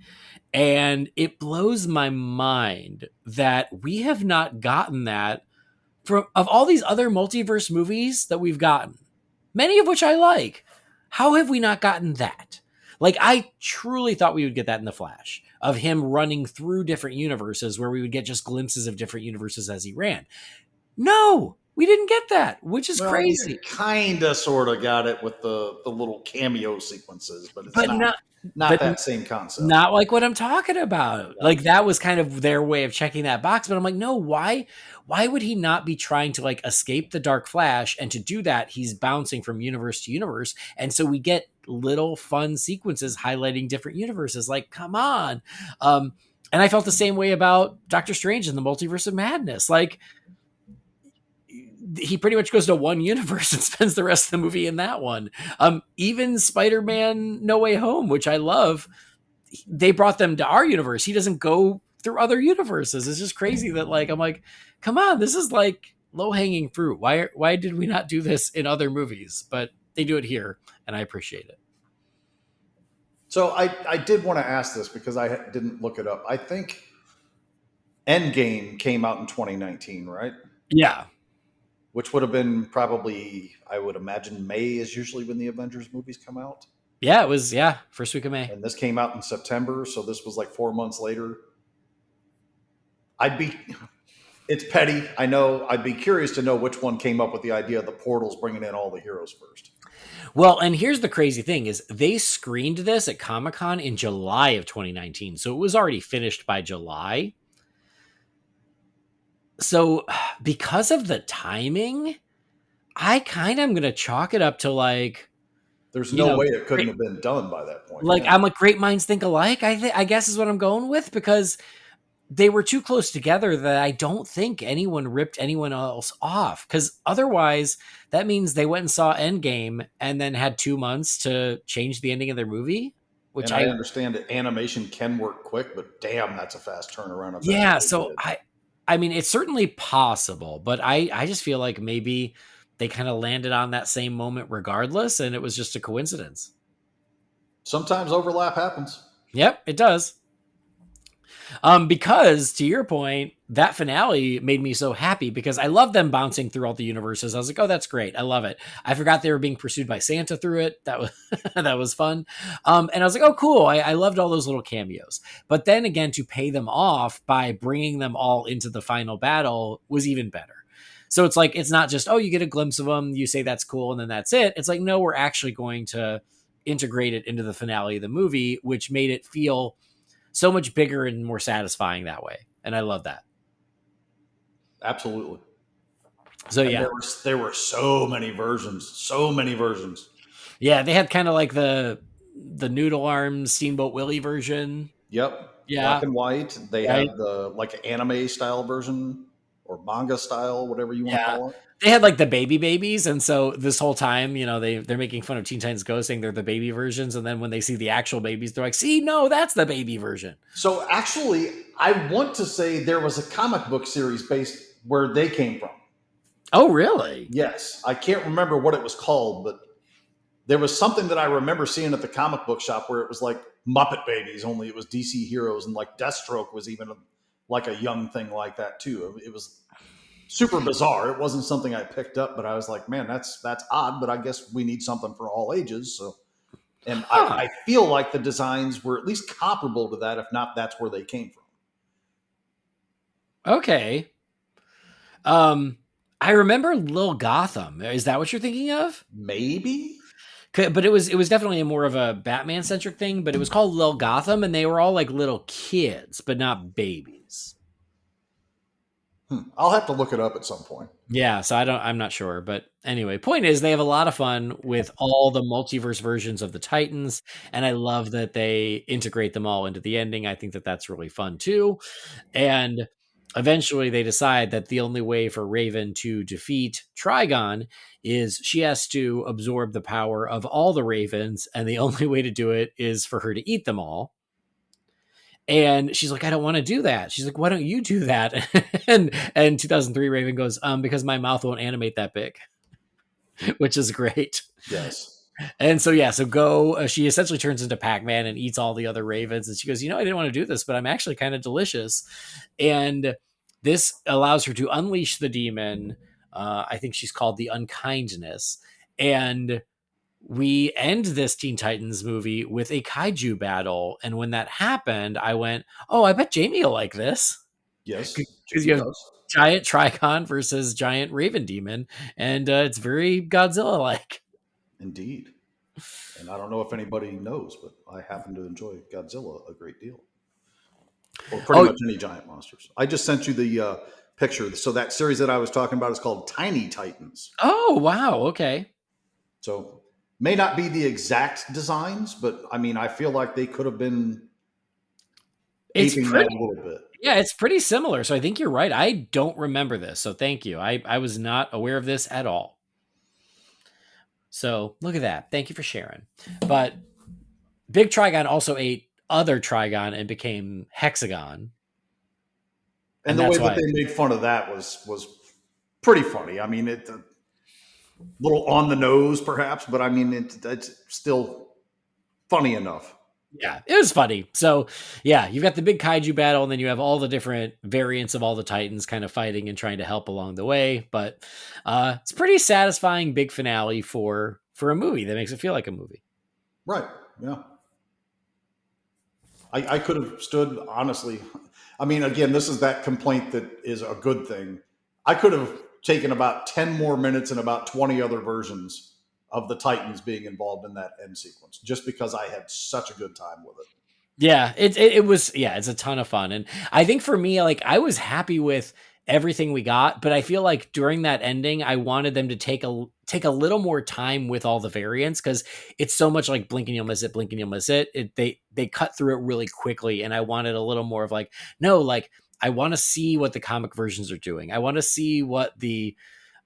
And it blows my mind that we have not gotten that from of all these other multiverse movies that we've gotten, many of which I like. How have we not gotten that? Like, I truly thought we would get that in The Flash, of him running through different universes where we would get just glimpses of different universes as he ran. No, we didn't get that, which is crazy. Kind of, sort of got it with the little cameo sequences, but it's not that same concept. Not like what I'm talking about. Like, that was kind of their way of checking that box. But I'm like, no, why would he not be trying to like escape the Dark Flash? And to do that, he's bouncing from universe to universe. And so we get little fun sequences highlighting different universes. Like, come on. And I felt the same way about Doctor Strange and the Multiverse of Madness. Like, he pretty much goes to one universe and spends the rest of the movie in that one. Even Spider-Man No Way Home, which I love, they brought them to our universe. He doesn't go through other universes. It's just crazy that like, I'm like, come on, this is like low-hanging fruit. Why did we not do this in other movies? But they do it here, and I appreciate it. So I did want to ask this because I didn't look it up. I think Endgame came out in 2019, right? Yeah. Which would have been probably, I would imagine, May is usually when the Avengers movies come out. Yeah, it was, first week of May. And this came out in September, so this was like 4 months later. It's petty, I know. I'd be curious to know which one came up with the idea of the portals bringing in all the heroes first. Well, and here's the crazy thing is they screened this at Comic-Con in July of 2019. So it was already finished by July. So because of the timing, I kind of am going to chalk it up to like, there's no way it couldn't have been done by that point. Like, I'm like, great minds think alike, I guess is what I'm going with, because they were too close together that I don't think anyone ripped anyone else off. Because otherwise, that means they went and saw Endgame and then had 2 months to change the ending of their movie. Which I understand that animation can work quick, but damn, that's a fast turnaround. Yeah, so I mean, it's certainly possible, but I just feel like maybe they kind of landed on that same moment regardless, and it was just a coincidence. Sometimes overlap happens. Yep, it does. Because to your point, that finale made me so happy because I love them bouncing through all the universes. I was like, oh, that's great. I love it. I forgot they were being pursued by Santa through it. That was, that was fun. And I was like, oh, cool. I loved all those little cameos. But then again, to pay them off by bringing them all into the final battle was even better. So it's like, it's not just, oh, you get a glimpse of them, you say that's cool, and then that's it. It's like, no, we're actually going to integrate it into the finale of the movie, which made it feel so much bigger and more satisfying that way. And I love that. Absolutely. So and there were so many versions. Yeah, they had kind of like the Noodle Arms Steamboat Willie version. Yep. Yeah. Black and white. They had the like anime style version or manga style, whatever you want to call it. They had like the babies, and so this whole time, they're making fun of Teen Titans Go, saying they're the baby versions, and then when they see the actual babies, they're like, see, no, that's the baby version. So actually, I want to say there was a comic book series based where they came from. Oh, really? Yes. I can't remember what it was called, but there was something that I remember seeing at the comic book shop where it was like Muppet Babies, only it was DC heroes, and like Deathstroke was even like a young thing like that too. It was super bizarre. It wasn't something I picked up, but I was like, man, that's odd, but I guess we need something for all ages. So, and I feel like the designs were at least comparable to that. If not, that's where they came from. Okay. I remember Lil Gotham. Is that what you're thinking of? Maybe. But it was definitely a more of a Batman centric thing. But it was called Little Gotham, and they were all like little kids, but not babies. I'll have to look it up at some point. Yeah, so I'm not sure, but anyway, point is they have a lot of fun with all the multiverse versions of the Titans, and I love that they integrate them all into the ending. I think that that's really fun too. And eventually they decide that the only way for Raven to defeat Trigon is she has to absorb the power of all the Ravens, and the only way to do it is for her to eat them all. And she's like, I don't want to do that. She's like, why don't you do that? and 2003 Raven goes, because my mouth won't animate that big, which is great. Yes. And so, yeah, so go, she essentially turns into Pac-Man and eats all the other Ravens. And she goes, I didn't want to do this, but I'm actually kind of delicious. And this allows her to unleash the demon. I think she's called the Unkindness. And we end this Teen Titans movie with a kaiju battle. And when that happened, I went, oh, I bet Jamie will like this. Yes. Because you have giant Trigon versus giant Raven Demon. And it's very Godzilla-like. Indeed. And I don't know if anybody knows, but I happen to enjoy Godzilla a great deal. Or pretty much any giant monsters. I just sent you the picture. So that series that I was talking about is called Tiny Titans. Oh, wow. Okay. So may not be the exact designs, but I mean, I feel like they could have been aping that a little bit. Yeah, it's pretty similar. So I think you're right. I don't remember this. So thank you. I was not aware of this at all. So look at that. Thank you for sharing. But Big Trigon also ate other Trigon and became Hexagon. And the way that they made fun of that was pretty funny. I mean, it's a little on the nose, perhaps, but I mean, it's still funny enough. Yeah, it was funny. So, yeah, you've got the big kaiju battle, and then you have all the different variants of all the Titans kind of fighting and trying to help along the way. But it's pretty satisfying big finale for a movie that makes it feel like a movie. Right. Yeah. I could have stood, honestly. I mean, again, this is that complaint that is a good thing. I could have taken about 10 more minutes and about 20 other versions of the Titans being involved in that end sequence, just because I had such a good time with it. Yeah, it was, it's a ton of fun. And I think for me, like, I was happy with everything we got, but I feel like during that ending, I wanted them to take a little more time with all the variants, because it's so much like blink and you'll miss it, blink and you'll miss it. They cut through it really quickly, and I wanted a little more of like, no, like, I want to see what the comic versions are doing. I want to see what the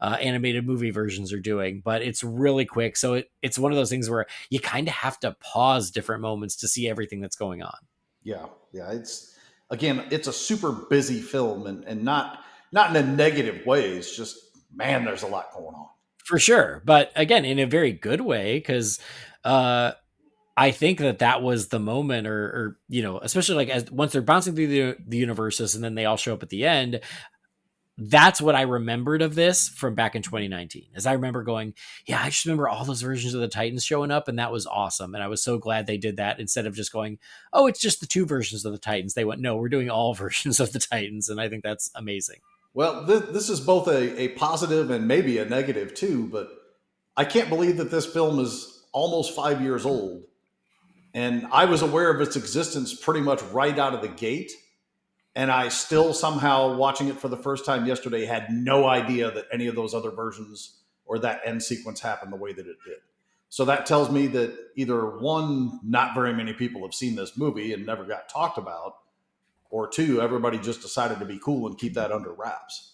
animated movie versions are doing, but it's really quick. So it's one of those things where you kind of have to pause different moments to see everything that's going on. Yeah. It's a super busy film, and not in a negative way. It's just, man, there's a lot going on. For sure. But again, in a very good way, because I think that was the moment, or especially like as once they're bouncing through the universes and then they all show up at the end. That's what I remembered of this from back in 2019. As I remember going, I just remember all those versions of the Titans showing up, and that was awesome. And I was so glad they did that instead of just going, oh, it's just the two versions of the Titans. They went, no, we're doing all versions of the Titans. And I think that's amazing. Well, this is both a positive and maybe a negative too, but I can't believe that this film is almost 5 years old. And I was aware of its existence pretty much right out of the gate. And I still somehow, watching it for the first time yesterday, had no idea that any of those other versions or that end sequence happened the way that it did. So that tells me that either one, not very many people have seen this movie and never got talked about, or two, everybody just decided to be cool and keep that under wraps.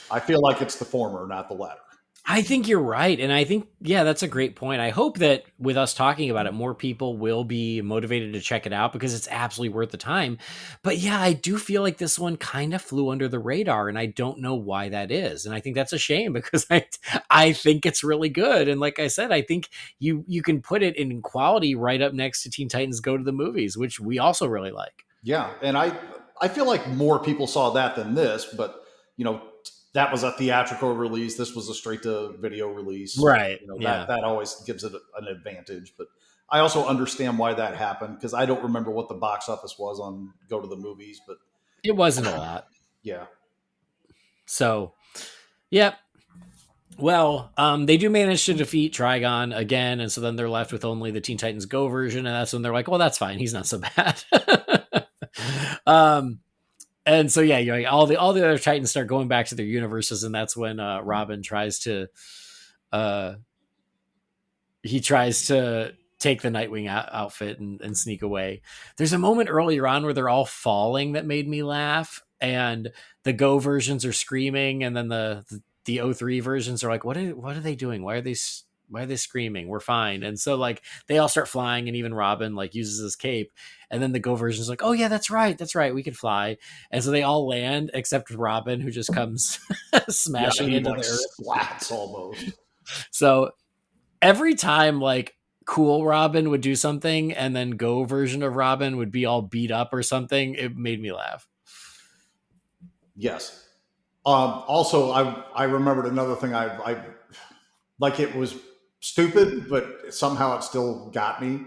I feel like it's the former, not the latter. I think you're right. And I think, that's a great point. I hope that with us talking about it, more people will be motivated to check it out, because it's absolutely worth the time. But I do feel like this one kind of flew under the radar, and I don't know why that is. And I think that's a shame, because I think it's really good. And like I said, I think you can put it in quality right up next to Teen Titans Go to the Movies, which we also really like. Yeah. And I feel like more people saw that than this, but that was a theatrical release. This was a straight to video release. Right. That always gives it an advantage. But I also understand why that happened, because I don't remember what the box office was on Go to the Movies, but it wasn't a lot. Yeah. So, yep. Well, they do manage to defeat Trigon again, and so then they're left with only the Teen Titans Go version, and that's when they're like, "Well, that's fine. He's not so bad." um, and so yeah, you're like, all the other Titans start going back to their universes, and that's when Robin tries to uh, he tries to take the Nightwing outfit and sneak away. There's a moment earlier on where they're all falling that made me laugh, and the Go versions are screaming, and then the O3 versions are like, what are they doing? Why are they screaming? We're fine. And so like they all start flying, and even Robin like uses his cape, and then the Go version's like, oh yeah, that's right, we can fly. And so they all land except Robin, who just comes Yeah, smashing he into like the earth. splats almost. So every time like cool Robin would do something and then Go version of Robin would be all beat up or something, it made me laugh. Yes. Also, I remembered another thing. I like it was stupid, but somehow it still got me.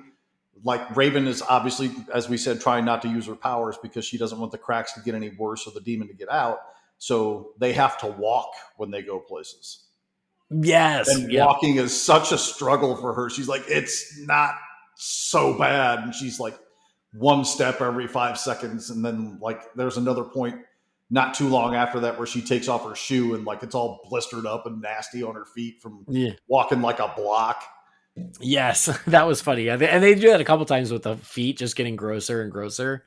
Like Raven is obviously, as we said, trying not to use her powers because she doesn't want the cracks to get any worse or the demon to get out. So they have to walk when they go places. Yes. And Yep. walking is such a struggle for her. She's like, it's not so bad. And she's like one step every 5 seconds. And then like there's another point not too long after that where she takes off her shoe and like it's all blistered up and nasty on her feet from Yeah. walking like a block. Yes. That was funny. And they do that a couple times with the feet just getting grosser and grosser.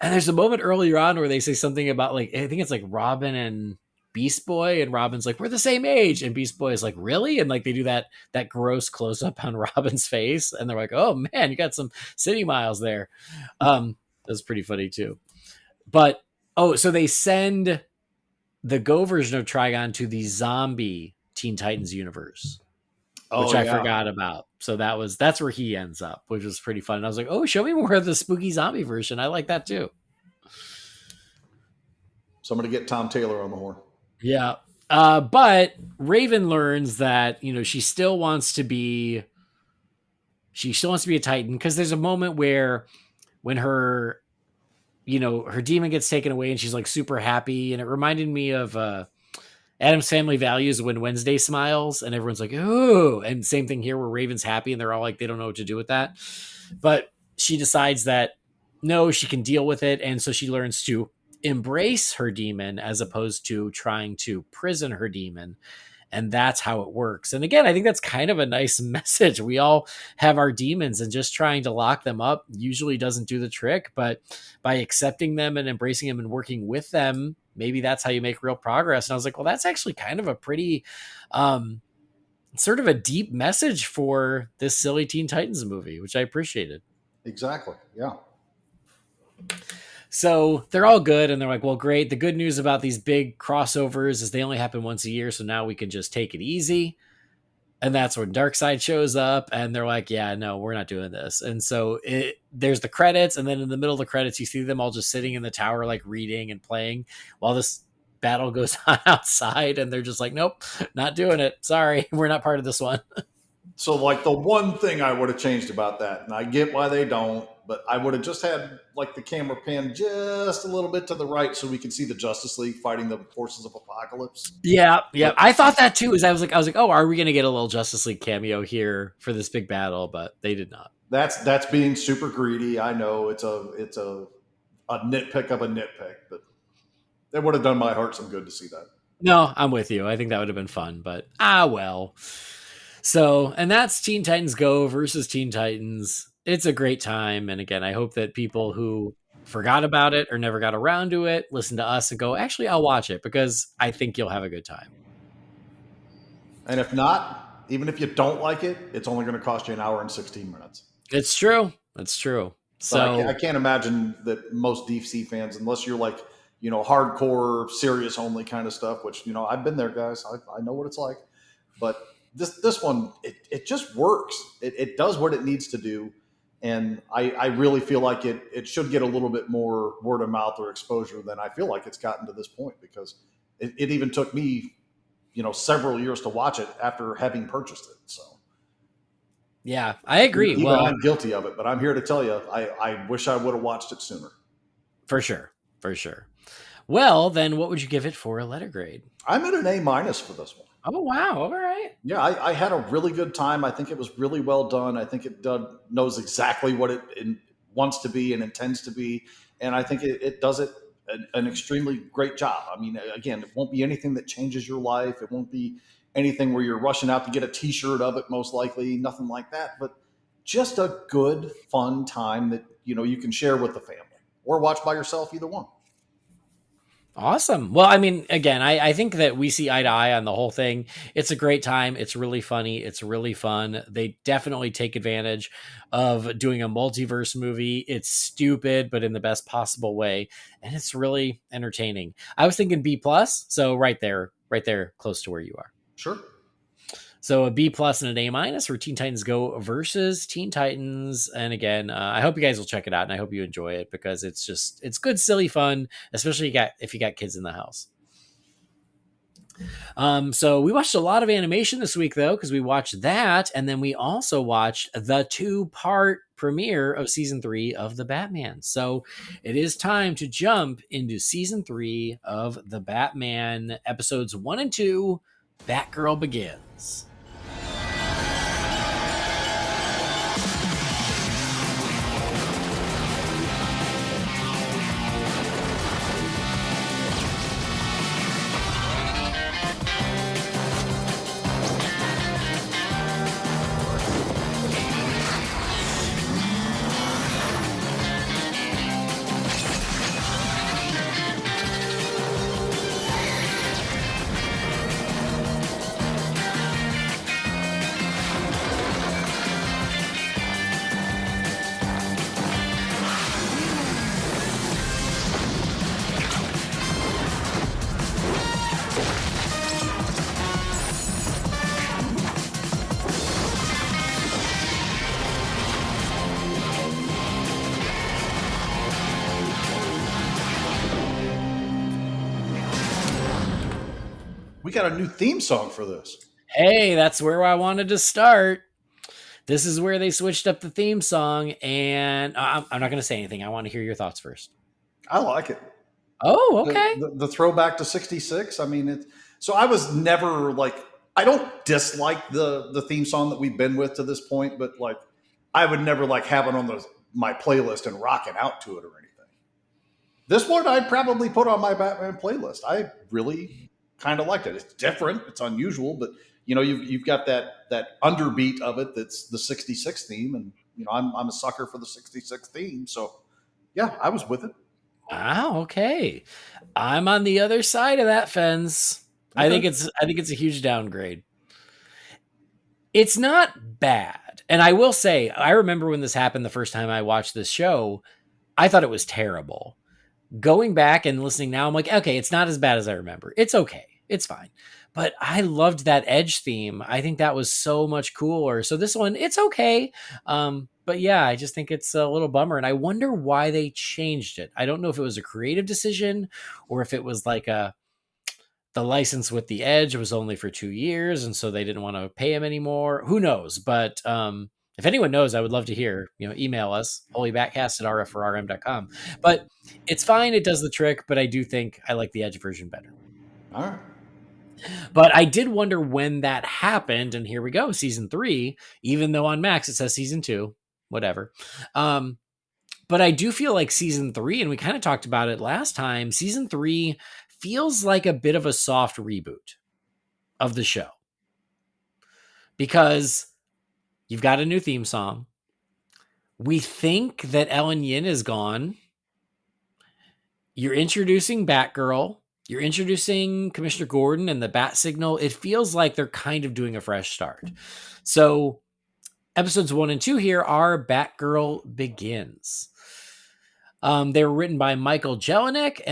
And there's a moment earlier on where they say something about like, I think it's like Robin and Beast Boy, and Robin's like, we're the same age, and Beast Boy is like, really? And like they do that gross close up on Robin's face, and they're like, oh man, you got some city miles there. That's pretty funny too. But so they send the Go version of Trigon to the zombie Teen Titans universe, which I forgot about. So that's where he ends up, which was pretty fun. And I was like, oh, show me more of the spooky zombie version. I like that too. Somebody get Tom Taylor on the horn. Yeah. But Raven learns that, she still wants to be a Titan, because there's a moment where when her demon gets taken away and she's like super happy, and it reminded me of Adam's Family Values when Wednesday smiles and everyone's like, ooh, and same thing here where Raven's happy and they're all like, they don't know what to do with that. But she decides that no, she can deal with it. And so she learns to embrace her demon as opposed to trying to prison her demon. And that's how it works. And again, I think that's kind of a nice message. We all have our demons, and just trying to lock them up usually doesn't do the trick. But by accepting them and embracing them and working with them, maybe that's how you make real progress. And I was like, well, that's actually kind of a pretty sort of a deep message for this silly Teen Titans movie, which I appreciated. Exactly. Yeah. So they're all good, and they're like, well, great. The good news about these big crossovers is they only happen once a year, so now we can just take it easy. And that's when Darkseid shows up, and they're like, yeah, no, we're not doing this. And so there's the credits, and then in the middle of the credits, you see them all just sitting in the tower, like reading and playing while this battle goes on outside, and they're just like, nope, not doing it. Sorry, we're not part of this one. So, like, the one thing I would have changed about that, and I get why they don't, but I would have just had, like, the camera pan just a little bit to the right so we could see the Justice League fighting the forces of Apocalypse. Yeah. I thought that too. I was like, oh, are we going to get a little Justice League cameo here for this big battle? But they did not. That's being super greedy. I know it's a nitpick of a nitpick, but it would have done my heart some good to see that. No, I'm with you. I think that would have been fun, but well. So, and that's Teen Titans Go versus Teen Titans. It's a great time. And again, I hope that people who forgot about it or never got around to it listen to us and go, actually, I'll watch it, because I think you'll have a good time. And if not, even if you don't like it, it's only going to cost you an hour and 16 minutes. It's true. It's true. So I can't imagine that most DC fans, unless you're like, hardcore, serious only kind of stuff, which, I've been there, guys. I know what it's like. But this one, it just works. It does what it needs to do. And I really feel like it should get a little bit more word of mouth or exposure than I feel like it's gotten to this point, because it even took me, several years to watch it after having purchased it. So. Yeah, I agree. Even I'm guilty of it, but I'm here to tell you, I wish I would have watched it sooner. For sure. Well, then what would you give it for a letter grade? I'm at an A- for this one. Oh, wow. All right. Yeah, I had a really good time. I think it was really well done. I think knows exactly what it wants to be and intends to be. And I think it does it an extremely great job. I mean, again, it won't be anything that changes your life. It won't be anything where you're rushing out to get a t-shirt of it, most likely, nothing like that. But just a good, fun time that, you can share with the family or watch by yourself, either one. Awesome. Well, I mean, again, I think that we see eye to eye on the whole thing. It's a great time. It's really funny. It's really fun. They definitely take advantage of doing a multiverse movie. It's stupid, but in the best possible way. And it's really entertaining. I was thinking B plus. So right there, close to where you are. Sure. So a B plus and an A minus for Teen Titans Go versus Teen Titans. And again, I hope you guys will check it out, and I hope you enjoy it because it's good, silly fun, especially if you got kids in the house. So we watched a lot of animation this week, though, because we watched that, and then we also watched the 2-part premiere of season 3 of The Batman. So it is time to jump into season 3 of The Batman, episodes 1 and 2, Batgirl Begins. We got a new theme song for this. Hey, that's where I wanted to start. This is where they switched up the theme song, and I'm not going to say anything. I want to hear your thoughts first. I like it. Oh, okay. The throwback to 66. I mean, so I was never like, I don't dislike the theme song that we've been with to this point, but like, I would never like have it on my playlist and rocking out to it or anything. This one I'd probably put on my Batman playlist. I really kind of liked it. It's different. It's unusual, but you've got that underbeat of it. That's the 66 theme. And, I'm a sucker for the 66 theme. So yeah, I was with it. Wow. Okay. I'm on the other side of that fence. Okay. I think it's a huge downgrade. It's not bad. And I will say, I remember when this happened the first time I watched this show, I thought it was terrible. Going back and listening now, I'm like, okay, it's not as bad as I remember. It's okay. It's fine. But I loved that Edge theme. I think that was so much cooler. So this one, it's okay. But yeah, I just think it's a little bummer. And I wonder why they changed it. I don't know if it was a creative decision or if it was like the license with the Edge was only for 2 years. And so they didn't want to pay him anymore. Who knows? But if anyone knows, I would love to hear, email us, Holy BatCast at rfrrm.com. But it's fine. It does the trick. But I do think I like the Edge version better. All right. But I did wonder when that happened, and here we go, season 3, even though on Max it says season 2, whatever. But I do feel like season 3, and we kind of talked about it last time, season 3 feels like a bit of a soft reboot of the show. Because you've got a new theme song. We think that Ellen Yin is gone. You're introducing Batgirl. You're introducing Commissioner Gordon and the Bat Signal. It feels like they're kind of doing a fresh start. So episodes 1 and 2 here are Batgirl Begins. They were written by Michael Jelinek.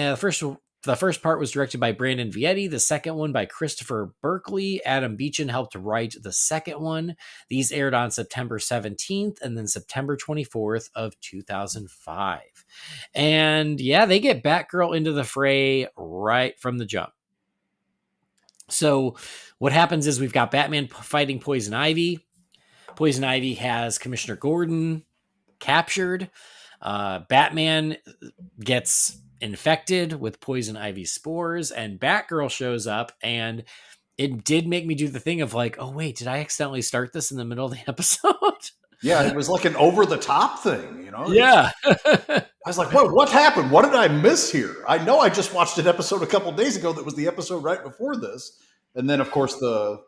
The first part was directed by Brandon Vietti. The second one by Christopher Berkeley. Adam Beechin helped write the second one. These aired on September 17th and then September 24th of 2005. And yeah, they get Batgirl into the fray right from the jump. So what happens is we've got Batman fighting Poison Ivy. Poison Ivy has Commissioner Gordon captured. Batman gets infected with poison ivy spores, and Batgirl shows up, and it did make me do the thing of like, oh wait, did I accidentally start this in the middle of the episode? Yeah, it was like an over the top thing, you know? Yeah. I was like, what happened? What did I miss here? I know I just watched an episode a couple days ago that was the episode right before this. And then of course the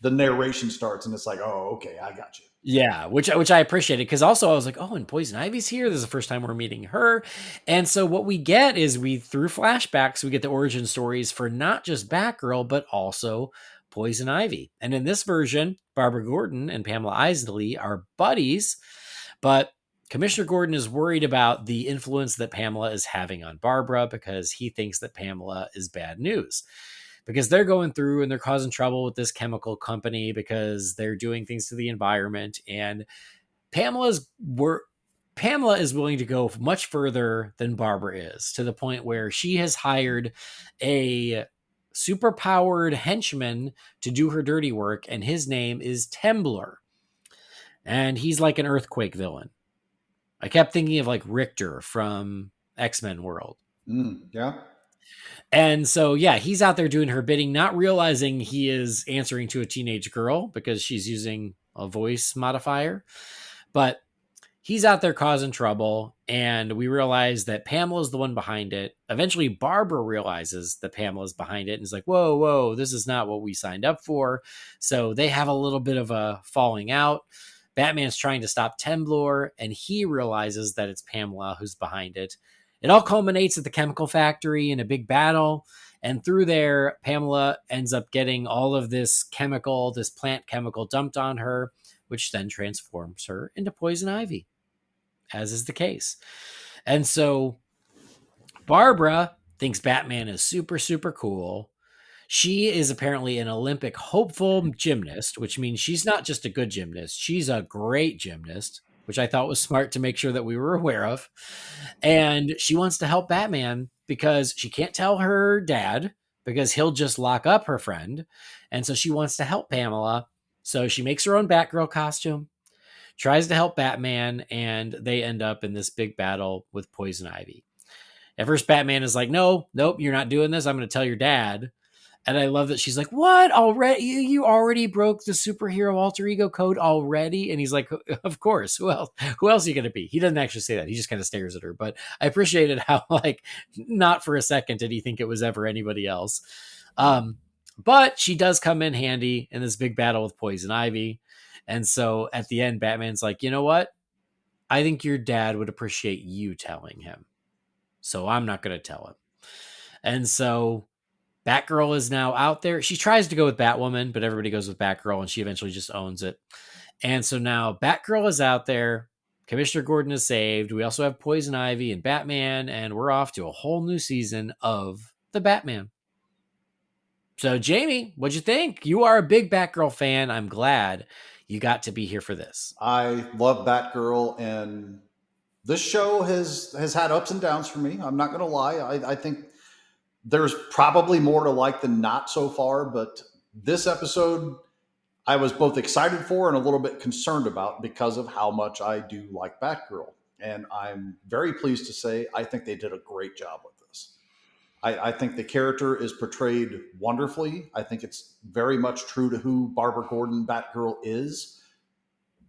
narration starts and it's like, oh, okay, I got you. Yeah, which I appreciated, because also I was like, oh, and Poison Ivy's here. This is the first time we're meeting her. And so what we get is through flashbacks, we get the origin stories for not just Batgirl, but also Poison Ivy. And in this version, Barbara Gordon and Pamela Isley are buddies, but Commissioner Gordon is worried about the influence that Pamela is having on Barbara because he thinks that Pamela is bad news. Because they're going through and they're causing trouble with this chemical company because they're doing things to the environment. And Pamela is willing to go much further than Barbara is, to the point where she has hired a superpowered henchman to do her dirty work. And his name is Tembler. And he's like an earthquake villain. I kept thinking of like Richter from X-Men World. Yeah. And so, yeah, he's out there doing her bidding, not realizing he is answering to a teenage girl because she's using a voice modifier. But he's out there causing trouble, and we realize that Pamela's the one behind it. Eventually, Barbara realizes that Pamela's behind it and is like, whoa, this is not what we signed up for. So they have a little bit of a falling out. Batman's trying to stop Temblor, and he realizes that it's Pamela who's behind it. It all culminates at the chemical factory in a big battle. And through there, Pamela ends up getting all of this plant chemical dumped on her, which then transforms her into Poison Ivy, as is the case. And so Barbara thinks Batman is super, super cool. She is apparently an Olympic hopeful gymnast, which means she's not just a good gymnast. She's a great gymnast, which I thought was smart to make sure that we were aware of. And she wants to help Batman because she can't tell her dad because he'll just lock up her friend. And so she wants to help Pamela. So she makes her own Batgirl costume, tries to help Batman, and they end up in this big battle with Poison Ivy. At first, Batman is like, nope, you're not doing this. I'm going to tell your dad. And I love that she's like, what? Already? You already broke the superhero alter ego code already? And he's like, of course. Who else are you going to be? He doesn't actually say that. He just kind of stares at her. But I appreciated how, like, not for a second did he think it was ever anybody else. But she does come in handy in this big battle with Poison Ivy. And so at the end, Batman's like, you know what? I think your dad would appreciate you telling him. So I'm not going to tell him. And so Batgirl is now out there. She tries to go with Batwoman, but everybody goes with Batgirl, and she eventually just owns it. And so now Batgirl is out there. Commissioner Gordon is saved. We also have Poison Ivy and Batman, and we're off to a whole new season of The Batman. So, Jamie, what'd you think? You are a big Batgirl fan. I'm glad you got to be here for this. I love Batgirl, and this show has had ups and downs for me. I'm not going to lie. I think there's probably more to like than not so far, but this episode I was both excited for and a little bit concerned about because of how much I do like Batgirl. And I'm very pleased to say I think they did a great job with this. I think the character is portrayed wonderfully. I think it's very much true to who Barbara Gordon Batgirl is.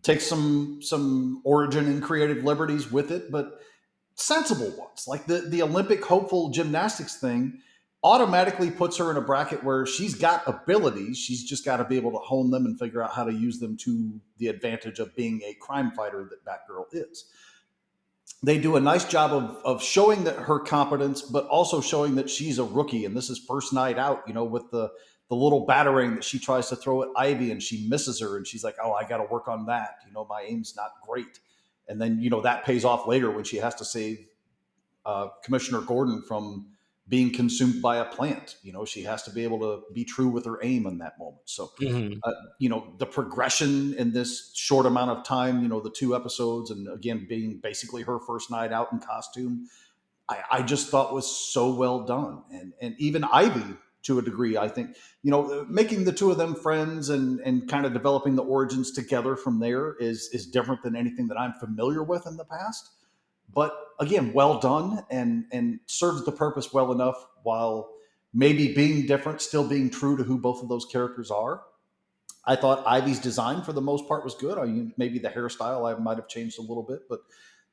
Take some origin and creative liberties with it, but sensible ones. Like the Olympic hopeful gymnastics thing automatically puts her in a bracket where she's got abilities. She's just got to be able to hone them and figure out how to use them to the advantage of being a crime fighter that Batgirl is. They do a nice job of showing that her competence, but also showing that she's a rookie and this is first night out, with the little battering that she tries to throw at Ivy and she misses her and she's like, oh, I got to work on that. My aim's not great. And then, that pays off later when she has to save Commissioner Gordon from being consumed by a plant. She has to be able to be true with her aim in that moment. So, the progression in this short amount of time, the 2 episodes, and again, being basically her first night out in costume, I just thought was so well done. And even Ivy, to a degree, I think, making the 2 of them friends and kind of developing the origins together from there is different than anything that I'm familiar with in the past. but again, well done and serves the purpose well enough while maybe being different, still being true to who both of those characters are. I thought Ivy's design for the most part was good. I mean, maybe the hairstyle I might have changed a little bit, but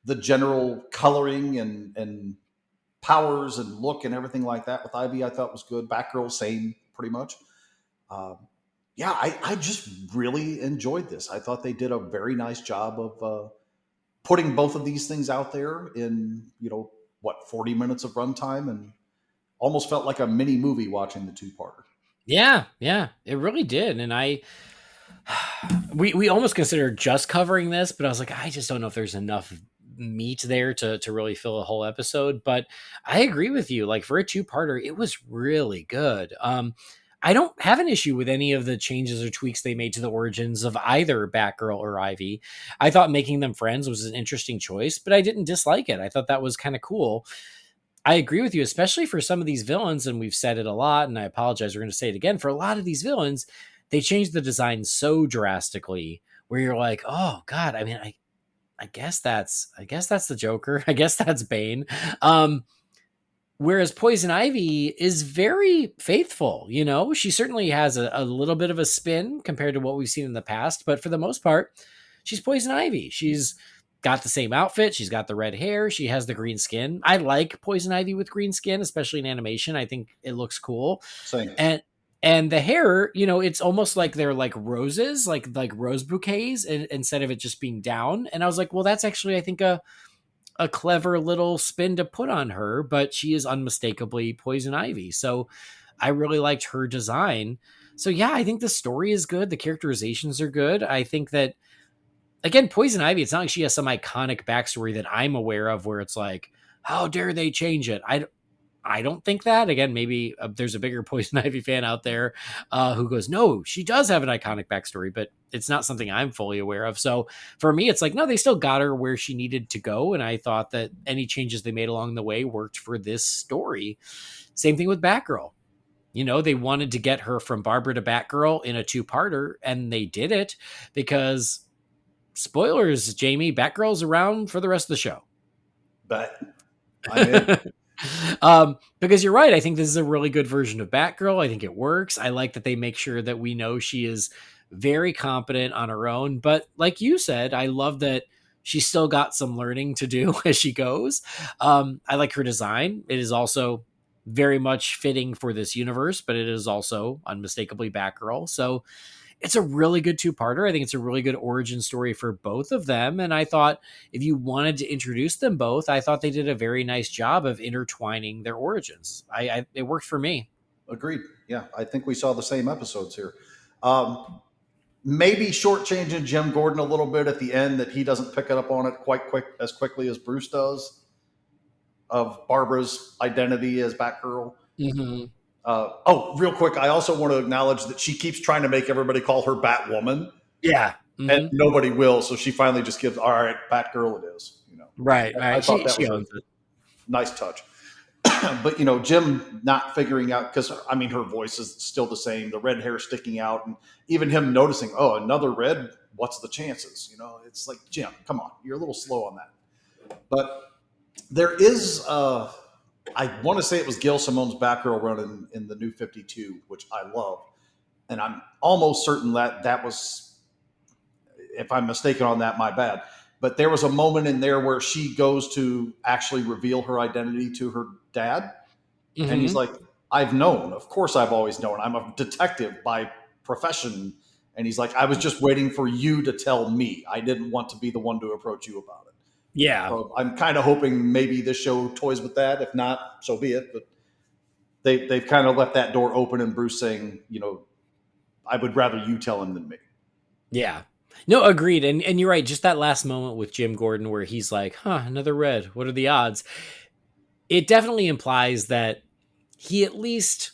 the general coloring and powers and look and everything like that with Ivy, I thought was good. Batgirl, same, pretty much. Um, yeah, I just really enjoyed this. I thought they did a very nice job of putting both of these things out there in 40 minutes of runtime, and almost felt like a mini movie watching the two-parter. Yeah, it really did. And we almost considered just covering this, but I was like, I just don't know if there's enough meat there to really fill a whole episode. But I agree with you. Like, for a two-parter, it was really good. I don't have an issue with any of the changes or tweaks they made to the origins of either Batgirl or Ivy. I thought making them friends was an interesting choice, but I didn't dislike it. I thought that was kind of cool. I agree with you, especially for some of these villains, and we've said it a lot, and I apologize, we're going to say it again. For a lot of these villains, they changed the design so drastically where you're like, oh God, I mean, I guess that's the Joker. I guess that's Bane. Whereas Poison Ivy is very faithful. She certainly has a little bit of a spin compared to what we've seen in the past, but for the most part, she's Poison Ivy. She's got the same outfit. She's got the red hair. She has the green skin. I like Poison Ivy with green skin, especially in animation. I think it looks cool. Same. And the hair, it's almost like they're like roses, like rose bouquets, instead of it just being down. And I was like, well, that's actually, I think, a clever little spin to put on her, but she is unmistakably Poison Ivy. So I really liked her design. So yeah, I think the story is good. The characterizations are good. I think that, again, Poison Ivy, it's not like she has some iconic backstory that I'm aware of where it's like, how dare they change it? I don't think that. Again, maybe there's a bigger Poison Ivy fan out there who goes, no, she does have an iconic backstory, but it's not something I'm fully aware of. So for me, it's like, no, they still got her where she needed to go. And I thought that any changes they made along the way worked for this story. Same thing with Batgirl. They wanted to get her from Barbara to Batgirl in a two-parter, and they did it because, spoilers, Jamie, Batgirl's around for the rest of the show. But I'm in. Because you're right. I think this is a really good version of Batgirl. I think it works. I like that they make sure that we know she is very competent on her own. But like you said, I love that she's still got some learning to do as she goes. I like her design. It is also very much fitting for this universe, but it is also unmistakably Batgirl. So it's a really good two-parter. I think it's a really good origin story for both of them. And I thought if you wanted to introduce them both, I thought they did a very nice job of intertwining their origins. It worked for me. Agreed. Yeah, I think we saw the same episodes here. Maybe shortchanging Jim Gordon a little bit at the end, that he doesn't pick it up on it as quickly as Bruce does, of Barbara's identity as Batgirl. Mm-hmm. Real quick, I also want to acknowledge that she keeps trying to make everybody call her Batwoman. Yeah. Mm-hmm. And nobody will, so she finally just gives, all right, Batgirl it is. Right. I thought that was a nice touch. But Jim not figuring out, because I mean her voice is still the same, the red hair sticking out, and even him noticing, oh, another red, what's the chances? It's like, Jim, come on, you're a little slow on that. But there is I want to say it was Gail Simone's Batgirl run in the New 52, which I love. And I'm almost certain that was, if I'm mistaken on that, my bad. But there was a moment in there where she goes to actually reveal her identity to her dad. Mm-hmm. And he's like, I've known. Of course I've always known. I'm a detective by profession. And he's like, I was just waiting for you to tell me. I didn't want to be the one to approach you about it. Yeah. So I'm kind of hoping maybe this show toys with that. If not, so be it. But they've kind of left that door open, and Bruce saying, I would rather you tell him than me. Yeah. No, agreed. And you're right. Just that last moment with Jim Gordon where he's like, another red. What are the odds? It definitely implies that he at least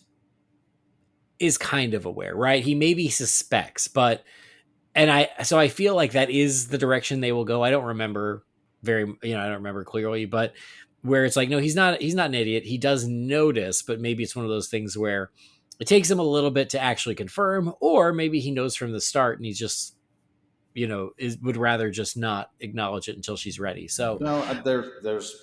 is kind of aware, right? He maybe suspects, so I feel like that is the direction they will go. I don't remember I don't remember clearly, but where it's like, no, he's not an idiot. He does notice, but maybe it's one of those things where it takes him a little bit to actually confirm, or maybe he knows from the start and he's just, would rather just not acknowledge it until she's ready. So No, there's,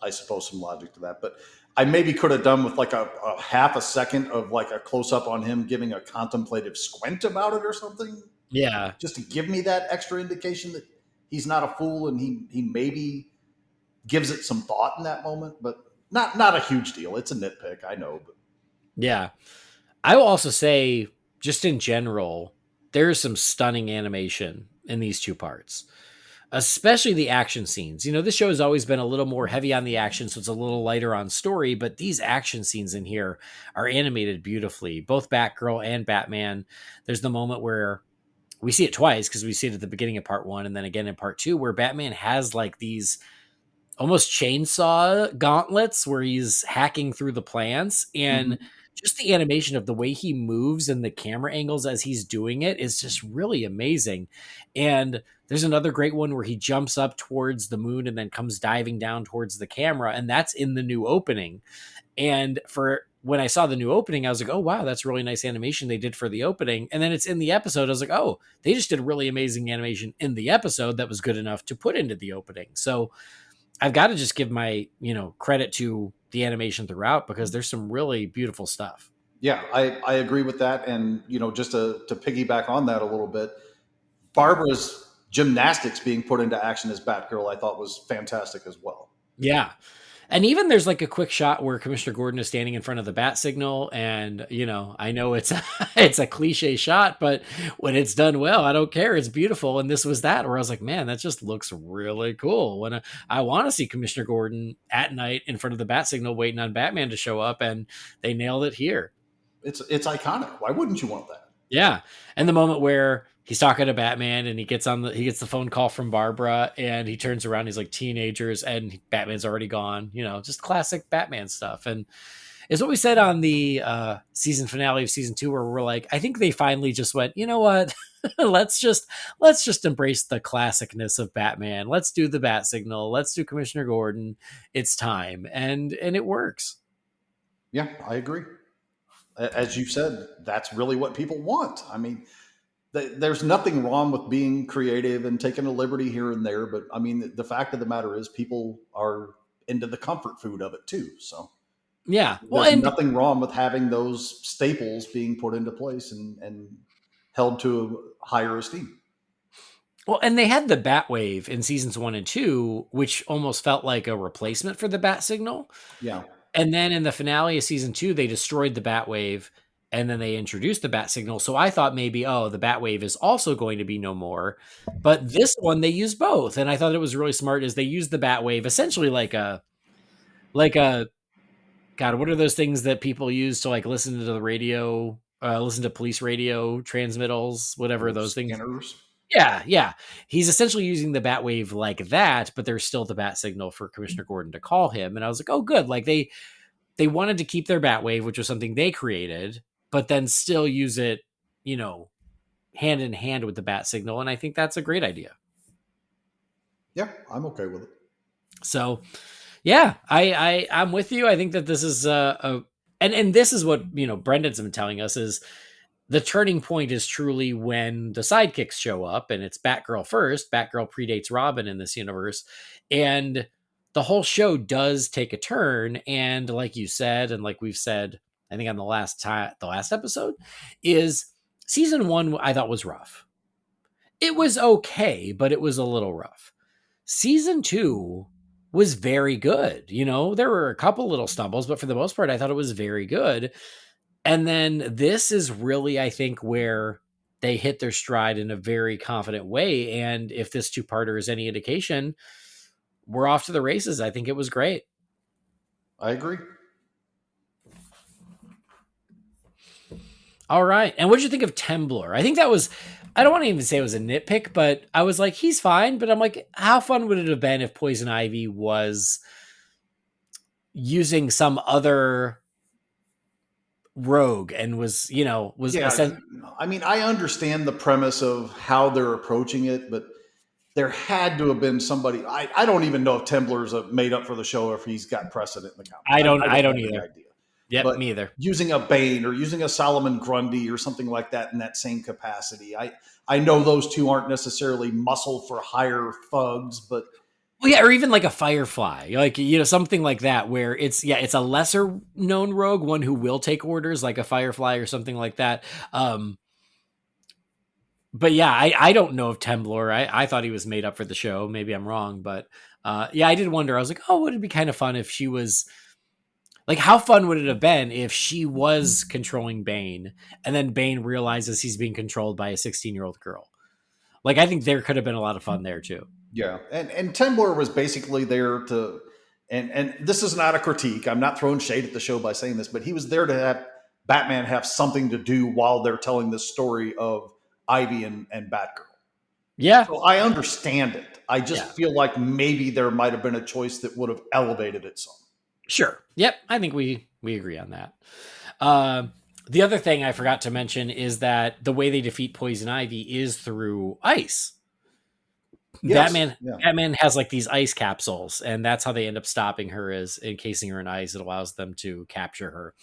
I suppose, some logic to that, but I maybe could have done with like a half a second of like a close up on him giving a contemplative squint about it or something, yeah, just to give me that extra indication that he's not a fool and he maybe gives it some thought in that moment, but not a huge deal. It's a nitpick, I know, but yeah. I will also say, just in general, there's some stunning animation in these two parts, especially the action scenes. This show has always been a little more heavy on the action, so it's a little lighter on story, but these action scenes in here are animated beautifully. Both Batgirl and Batman. There's the moment where we see it twice because we see it at the beginning of part 1 and then again in part 2, where Batman has like these almost chainsaw gauntlets where he's hacking through the plants, and just the animation of the way he moves and the camera angles as he's doing it is just really amazing. And there's another great one where he jumps up towards the moon and then comes diving down towards the camera, and that's in the new opening. And for when I saw the new opening, I was like, oh wow, that's really nice animation they did for the opening. And then it's in the episode. I was like, oh, they just did a really amazing animation in the episode that was good enough to put into the opening. So I've got to just give my, credit to the animation throughout, because there's some really beautiful stuff. yeah, I agree with that. And, just to piggyback on that a little bit, Barbara's gymnastics being put into action as Batgirl, I thought was fantastic as well. Yeah. And even there's like a quick shot where Commissioner Gordon is standing in front of the bat signal. And, I know it's it's a cliche shot, but when it's done well, I don't care. It's beautiful. And this was that where I was like, man, that just looks really cool. When I want to see Commissioner Gordon at night in front of the bat signal waiting on Batman to show up, and they nailed it here. It's iconic. Why wouldn't you want that? Yeah. And the moment where he's talking to Batman and he gets the phone call from Barbara, and he turns around, he's like, teenagers, and Batman's already gone, just classic Batman stuff. And it's what we said on the season finale of season 2, where we're like, I think they finally just went, you know what? let's just embrace the classicness of Batman. Let's do the bat signal. Let's do Commissioner Gordon. It's time. And it works. Yeah, I agree. As you said, that's really what people want. I mean, there's nothing wrong with being creative and taking a liberty here and there. But I mean, the fact of the matter is people are into the comfort food of it too. So yeah, there's nothing wrong with having those staples being put into place and held to a higher esteem. Well, and they had the Batwave in seasons 1 and 2, which almost felt like a replacement for the bat signal. Yeah. And then in the finale of season 2, they destroyed the Batwave, and then they introduced the bat signal. So I thought maybe, the Batwave is also going to be no more. But this one, they used both. And I thought it was really smart is they used the Batwave essentially like a, God, what are those things that people use to like listen to the radio, listen to police radio transmittals, whatever those Scanners. things. Yeah. He's essentially using the Batwave like that, but there's still the bat signal for Commissioner Gordon to call him. And I was like, oh, good. Like they wanted to keep their Batwave, which was something they created, but then still use it, hand in hand with the bat signal. And I think that's a great idea. Yeah, I'm okay with it. So, yeah, I'm with you. I think that this is and this is what, Brendan's been telling us is the turning point is truly when the sidekicks show up, and it's Batgirl first. Batgirl predates Robin in this universe, and the whole show does take a turn. And like you said, and like we've said, I think on the last episode, is season 1 I thought was rough. It was okay, but it was a little rough. Season 2 was very good. There were a couple little stumbles, but for the most part, I thought it was very good. And then this is really, I think, where they hit their stride in a very confident way. And if this 2-parter is any indication, we're off to the races. I think it was great. I agree. All right. And what did you think of Temblor? I think that was, I don't want to even say it was a nitpick, but I was like, he's fine. But I'm like, how fun would it have been if Poison Ivy was using some other rogue and was I mean, I understand the premise of how they're approaching it, but there had to have been somebody. I don't even know if Temblor's made up for the show or if he's got precedent in the comic. I don't either. Idea. Yep, but me either. using a Bane or using a Solomon Grundy or something like that in that same capacity. I know those two aren't necessarily muscle for hire thugs, but Well, yeah, or even like a Firefly, like, something like that, where it's a lesser known rogue, one who will take orders, like a Firefly or something like that. But yeah, I don't know of Temblor. I thought he was made up for the show. Maybe I'm wrong, but yeah, I did wonder. I was like, oh, would it be kind of fun if she was like, how fun would it have been if she was controlling Bane, and then Bane realizes he's being controlled by a 16-year-old girl? Like, I think there could have been a lot of fun there too. yeah, and Temblor was basically there to, and this is not a critique. I'm not throwing shade at the show by saying this, but he was there to have Batman have something to do while they're telling the story of Ivy and Batgirl. Yeah, So I understand it. I just Yeah. feel like maybe there might have been a choice that would have elevated it some. sure. Yep, I think we agree on that. Uh, the other thing I forgot to mention is that the way they defeat Poison Ivy is through ice. Yes. Batman Yeah. Batman has like these ice capsules, and that's how they end up stopping her, is encasing her in ice. It allows them to capture her.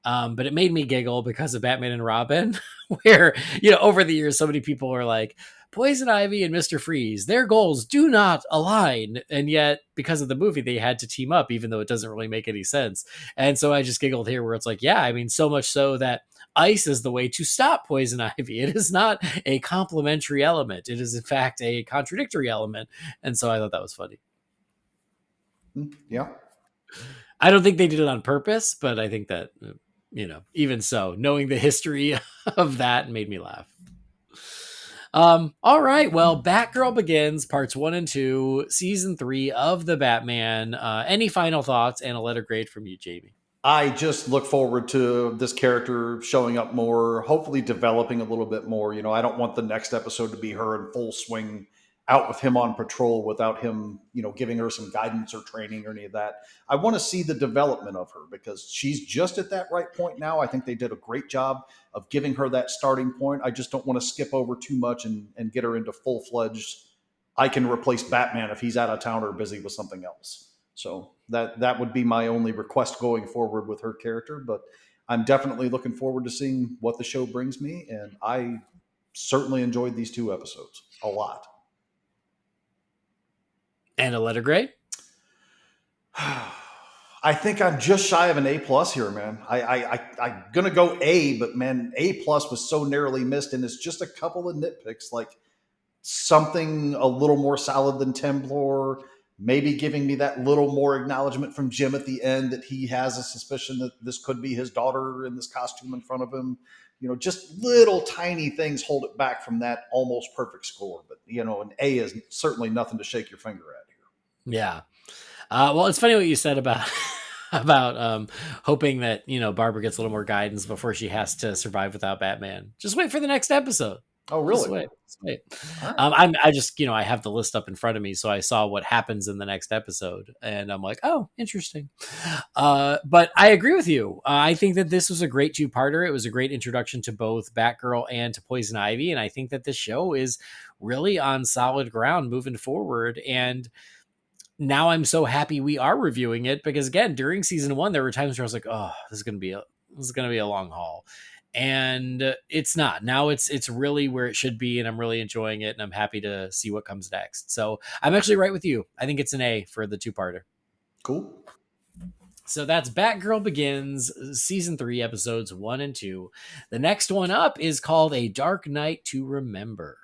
But it made me giggle because of Batman and Robin, where, over the years, so many people are like, Poison Ivy and Mr. Freeze, their goals do not align. And yet, because of the movie, they had to team up, even though it doesn't really make any sense. And so I just giggled here, where it's like, yeah, I mean, so much so that ice is the way to stop Poison Ivy. It is not a complementary element. It is, in fact, a contradictory element. And so I thought that was funny. Yeah. I don't think they did it on purpose, but I think that, even so, knowing the history of that made me laugh. All right. Well, Batgirl Begins, parts 1 and 2, season 3 of the Batman. Any final thoughts and a letter grade from you, Jamie? I just look forward to this character showing up more, hopefully developing a little bit more. I don't want the next episode to be her in full swing out with him on patrol without him, giving her some guidance or training or any of that. I want to see the development of her because she's just at that right point now. I think they did a great job of giving her that starting point. I just don't want to skip over too much and get her into full fledged. I can replace Batman if he's out of town or busy with something else. So that would be my only request going forward with her character. But I'm definitely looking forward to seeing what the show brings me. And I certainly enjoyed these 2 episodes a lot. And a letter grade? I think I'm just shy of an A+ here, man. I'm gonna go A, but man, A+ was so narrowly missed, and it's just a couple of nitpicks, like something a little more solid than Temblor, maybe giving me that little more acknowledgement from Jim at the end that he has a suspicion that this could be his daughter in this costume in front of him. Just little tiny things hold it back from that almost perfect score. But, an A is certainly nothing to shake your finger at here. Yeah. Well, it's funny what you said about about hoping that Barbara gets a little more guidance before she has to survive without Batman. Just wait for the next episode. Oh, really? Just wait. Just wait. Right. I just I have the list up in front of me, so I saw what happens in the next episode, and I'm like, oh, interesting. But I agree with you. I think that this was a great 2-parter. It was a great introduction to both Batgirl and to Poison Ivy, and I think that this show is really on solid ground moving forward. And now I'm so happy we are reviewing it, because again, during season 1, there were times where I was like, oh, this is going to be a long haul. And it's not. Now it's really where it should be, and I'm really enjoying it, and I'm happy to see what comes next. So I'm actually right with you. I think it's an A for the 2-parter. Cool. So that's Batgirl Begins, season 3, episodes 1 and 2. The next one up is called A Dark Night to Remember.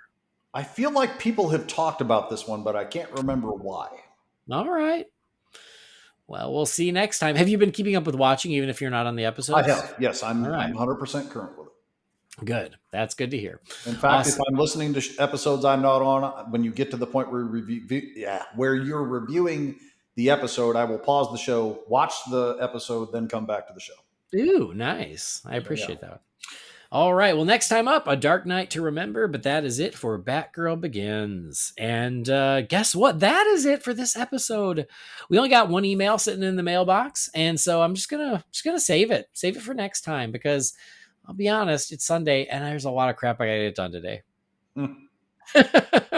I feel like people have talked about this one, but I can't remember why. All right. Well, we'll see next time. Have you been keeping up with watching, even if you're not on the episodes? I have. Yes, I'm All right. 100% current with it. Good. That's good to hear. In fact, if I'm listening to episodes I'm not on, when you get to the point where where you're reviewing the episode, I will pause the show, watch the episode, then come back to the show. Ooh, nice. I appreciate that. All right. Well, next time up, A Dark Night to Remember, but that is it for Batgirl Begins. And guess what? That is it for this episode. We only got one email sitting in the mailbox, and so I'm just gonna save it for next time, because I'll be honest, it's Sunday and there's a lot of crap I gotta get done today.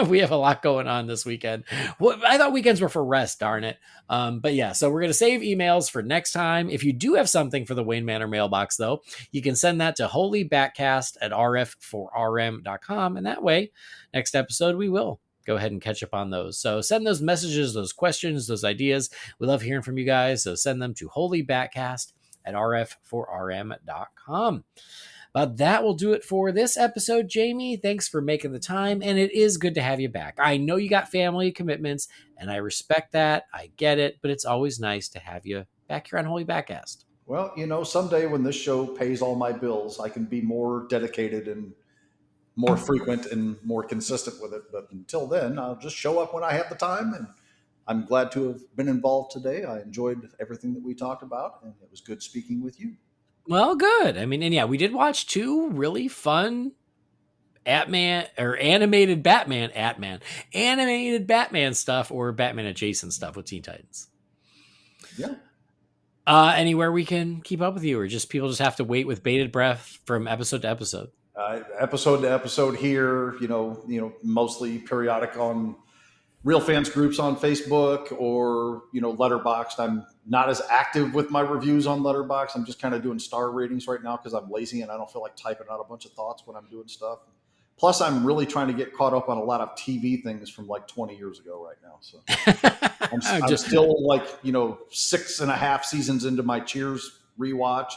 We have a lot going on this weekend. Well, I thought weekends were for rest, darn it. But yeah, so we're going to save emails for next time. If you do have something for the Wayne Manor mailbox, though, you can send that to holybatcast@rf4rm.com. And that way, next episode, we will go ahead and catch up on those. So send those messages, those questions, those ideas. We love hearing from you guys. So send them to holybatcast@rf4rm.com. But that will do it for this episode, Jamie. Thanks for making the time, and it is good to have you back. I know you got family commitments, and I respect that. I get it, but it's always nice to have you back here on Holy BatCast. Well, someday when this show pays all my bills, I can be more dedicated and more frequent and more consistent with it. But until then, I'll just show up when I have the time. And I'm glad to have been involved today. I enjoyed everything that we talked about, and it was good speaking with you. Well, good. I mean, and yeah, we did watch 2 really fun animated Batman stuff or Batman adjacent stuff with Teen Titans. Yeah. Anywhere we can keep up with you, or just people just have to wait with bated breath from episode to episode? Episode to episode here, mostly periodic on Real Fans groups on Facebook or, Letterboxd. I'm not as active with my reviews on Letterboxd. I'm just kind of doing star ratings right now because I'm lazy and I don't feel like typing out a bunch of thoughts when I'm doing stuff. Plus, I'm really trying to get caught up on a lot of TV things from like 20 years ago right now. So I'm still like, 6.5 seasons into my Cheers rewatch.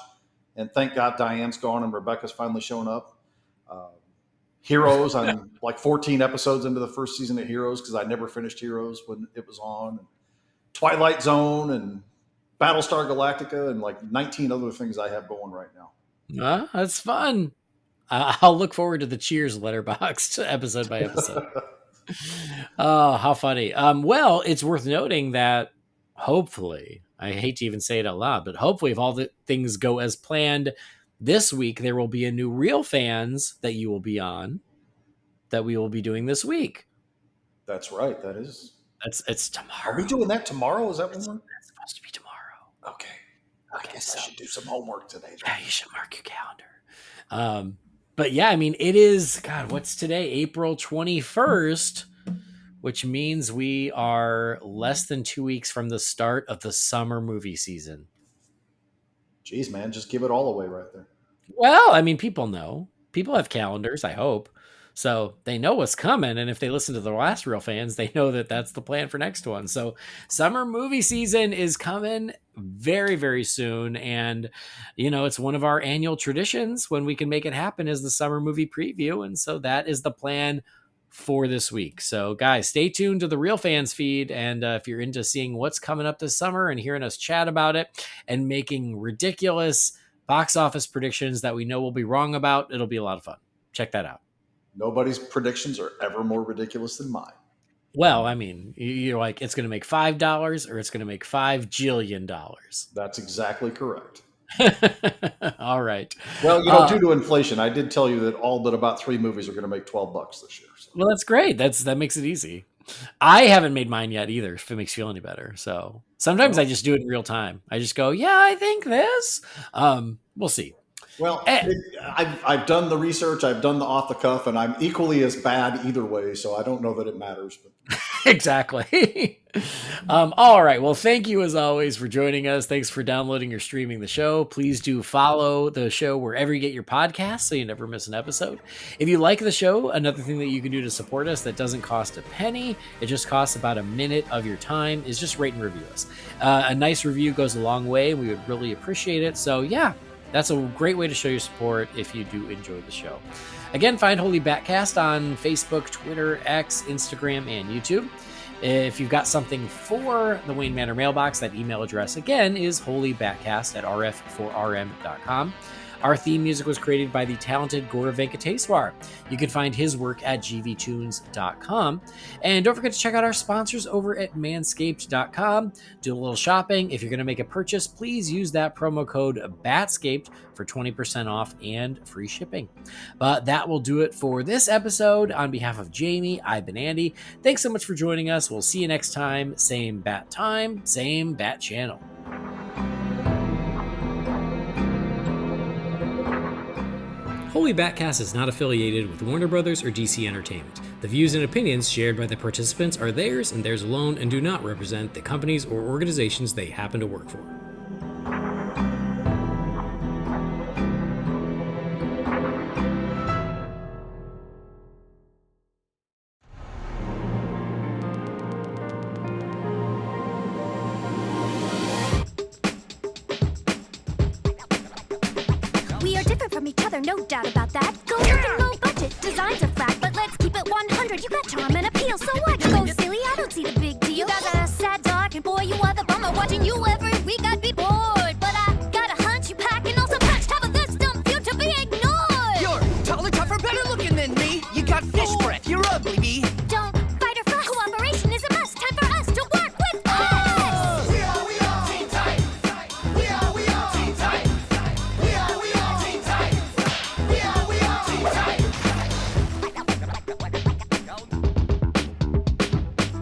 And thank God Diane's gone and Rebecca's finally shown up. Heroes, I'm like 14 episodes into the first season of Heroes because I never finished Heroes when it was on. Twilight Zone and Battlestar Galactica and like 19 other things I have going right now. That's fun. I'll look forward to the Cheers Letterboxd episode by episode. Oh, how funny. Well, it's worth noting that hopefully, I hate to even say it out loud, but hopefully if all the things go as planned this week, there will be a new Real Fans that you will be on that we will be doing this week. That's right. It's tomorrow. Are we doing that tomorrow? Is that when we're? That's supposed to be tomorrow. Okay. I guess I should do some homework today. Yeah, you should mark your calendar. But yeah, I mean, it is, God, what's today? April 21st, which means we are less than 2 weeks from the start of the summer movie season. Jeez, man, just give it all away right there. Well, I mean, people know. People have calendars, I hope. So they know what's coming. And if they listen to the last Real Fans, they know that that's the plan for next one. So summer movie season is coming very, very soon. And, it's one of our annual traditions when we can make it happen is the summer movie preview. And so that is the plan for this week. So guys, stay tuned to the Real Fans feed. And if you're into seeing what's coming up this summer and hearing us chat about it and making ridiculous box office predictions that we know we'll be wrong about, it'll be a lot of fun. Check that out. Nobody's predictions are ever more ridiculous than mine. Well, I mean, you're like, it's going to make $5 or it's going to make $5 jillion. That's exactly correct. All right. Well, due to inflation, I did tell you that all but about 3 movies are going to make $12 this year. So. Well, that's great. That makes it easy. I haven't made mine yet either, if it makes you feel any better. So sometimes I just do it in real time. I just go, yeah, I think this. We'll see. Well, I've done the research, I've done the off the cuff, and I'm equally as bad either way. So I don't know that it matters. But Exactly. All right. Well, thank you as always for joining us. Thanks for downloading or streaming the show. Please do follow the show wherever you get your podcasts so you never miss an episode. If you like the show, another thing that you can do to support us that doesn't cost a penny, it just costs about a minute of your time, is just rate and review us. A nice review goes a long way. We would really appreciate it. So yeah, that's a great way to show your support if you do enjoy the show. Again, find Holy BatCast on Facebook, Twitter, X, Instagram, and YouTube. If you've got something for the Wayne Manor mailbox, that email address again is holybatcast@rf4rm.com. Our theme music was created by the talented Gaurav Venkateswar. You can find his work at gvtunes.com. And don't forget to check out our sponsors over at manscaped.com. Do a little shopping. If you're going to make a purchase, please use that promo code BATSCAPED for 20% off and free shipping. But that will do it for this episode. On behalf of Jamie, I've been Andy. Thanks so much for joining us. We'll see you next time. Same bat time, same bat channel. Holy BatCast is not affiliated with Warner Brothers or DC Entertainment. The views and opinions shared by the participants are theirs and theirs alone and do not represent the companies or organizations they happen to work for. We are different from each other, no doubt about that. Go looking low budget, designs are flat, but let's keep it 100. You got charm and appeal, so what? Go silly, I don't see the big deal. You got a sad dark, and boy, you are the bummer. Watching you every week, I'd be bored. But I got a hunch you pack and also punched. Have a this dumb view to be ignored. You're taller, tougher, better looking than me. You got fish breath, you're ugly, B. Don't fight or fuss. Cooperation is a must. Time for us to work with us. We are Team Titan. We are Team Titan. We are Team Titan. We are Team Titan.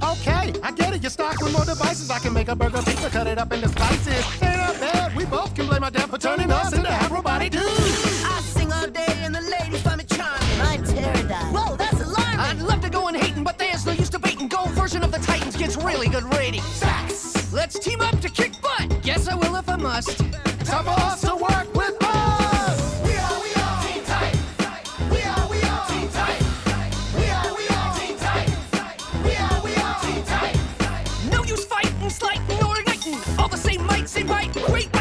Okay, I get it. You're stocked with more devices. I can make a burger pizza, cut it up into slices. Ain't not bad. We both can blame our dad for turning us into half robotic dudes. I sing all day and the ladies find me charming. I'm pterodine. Whoa, that's alarming. I'd love to go and hating, but there's no use debating. Gold version of the Titans gets really good ratings. Facts. Let's team up to kick butt. Guess I will if I must. Time for us to work with us. We are Team Titan. We are Team Titan. We are Team Titan. We are Team Titan. No use fighting, slighting, or igniting. All the same might, same right. Great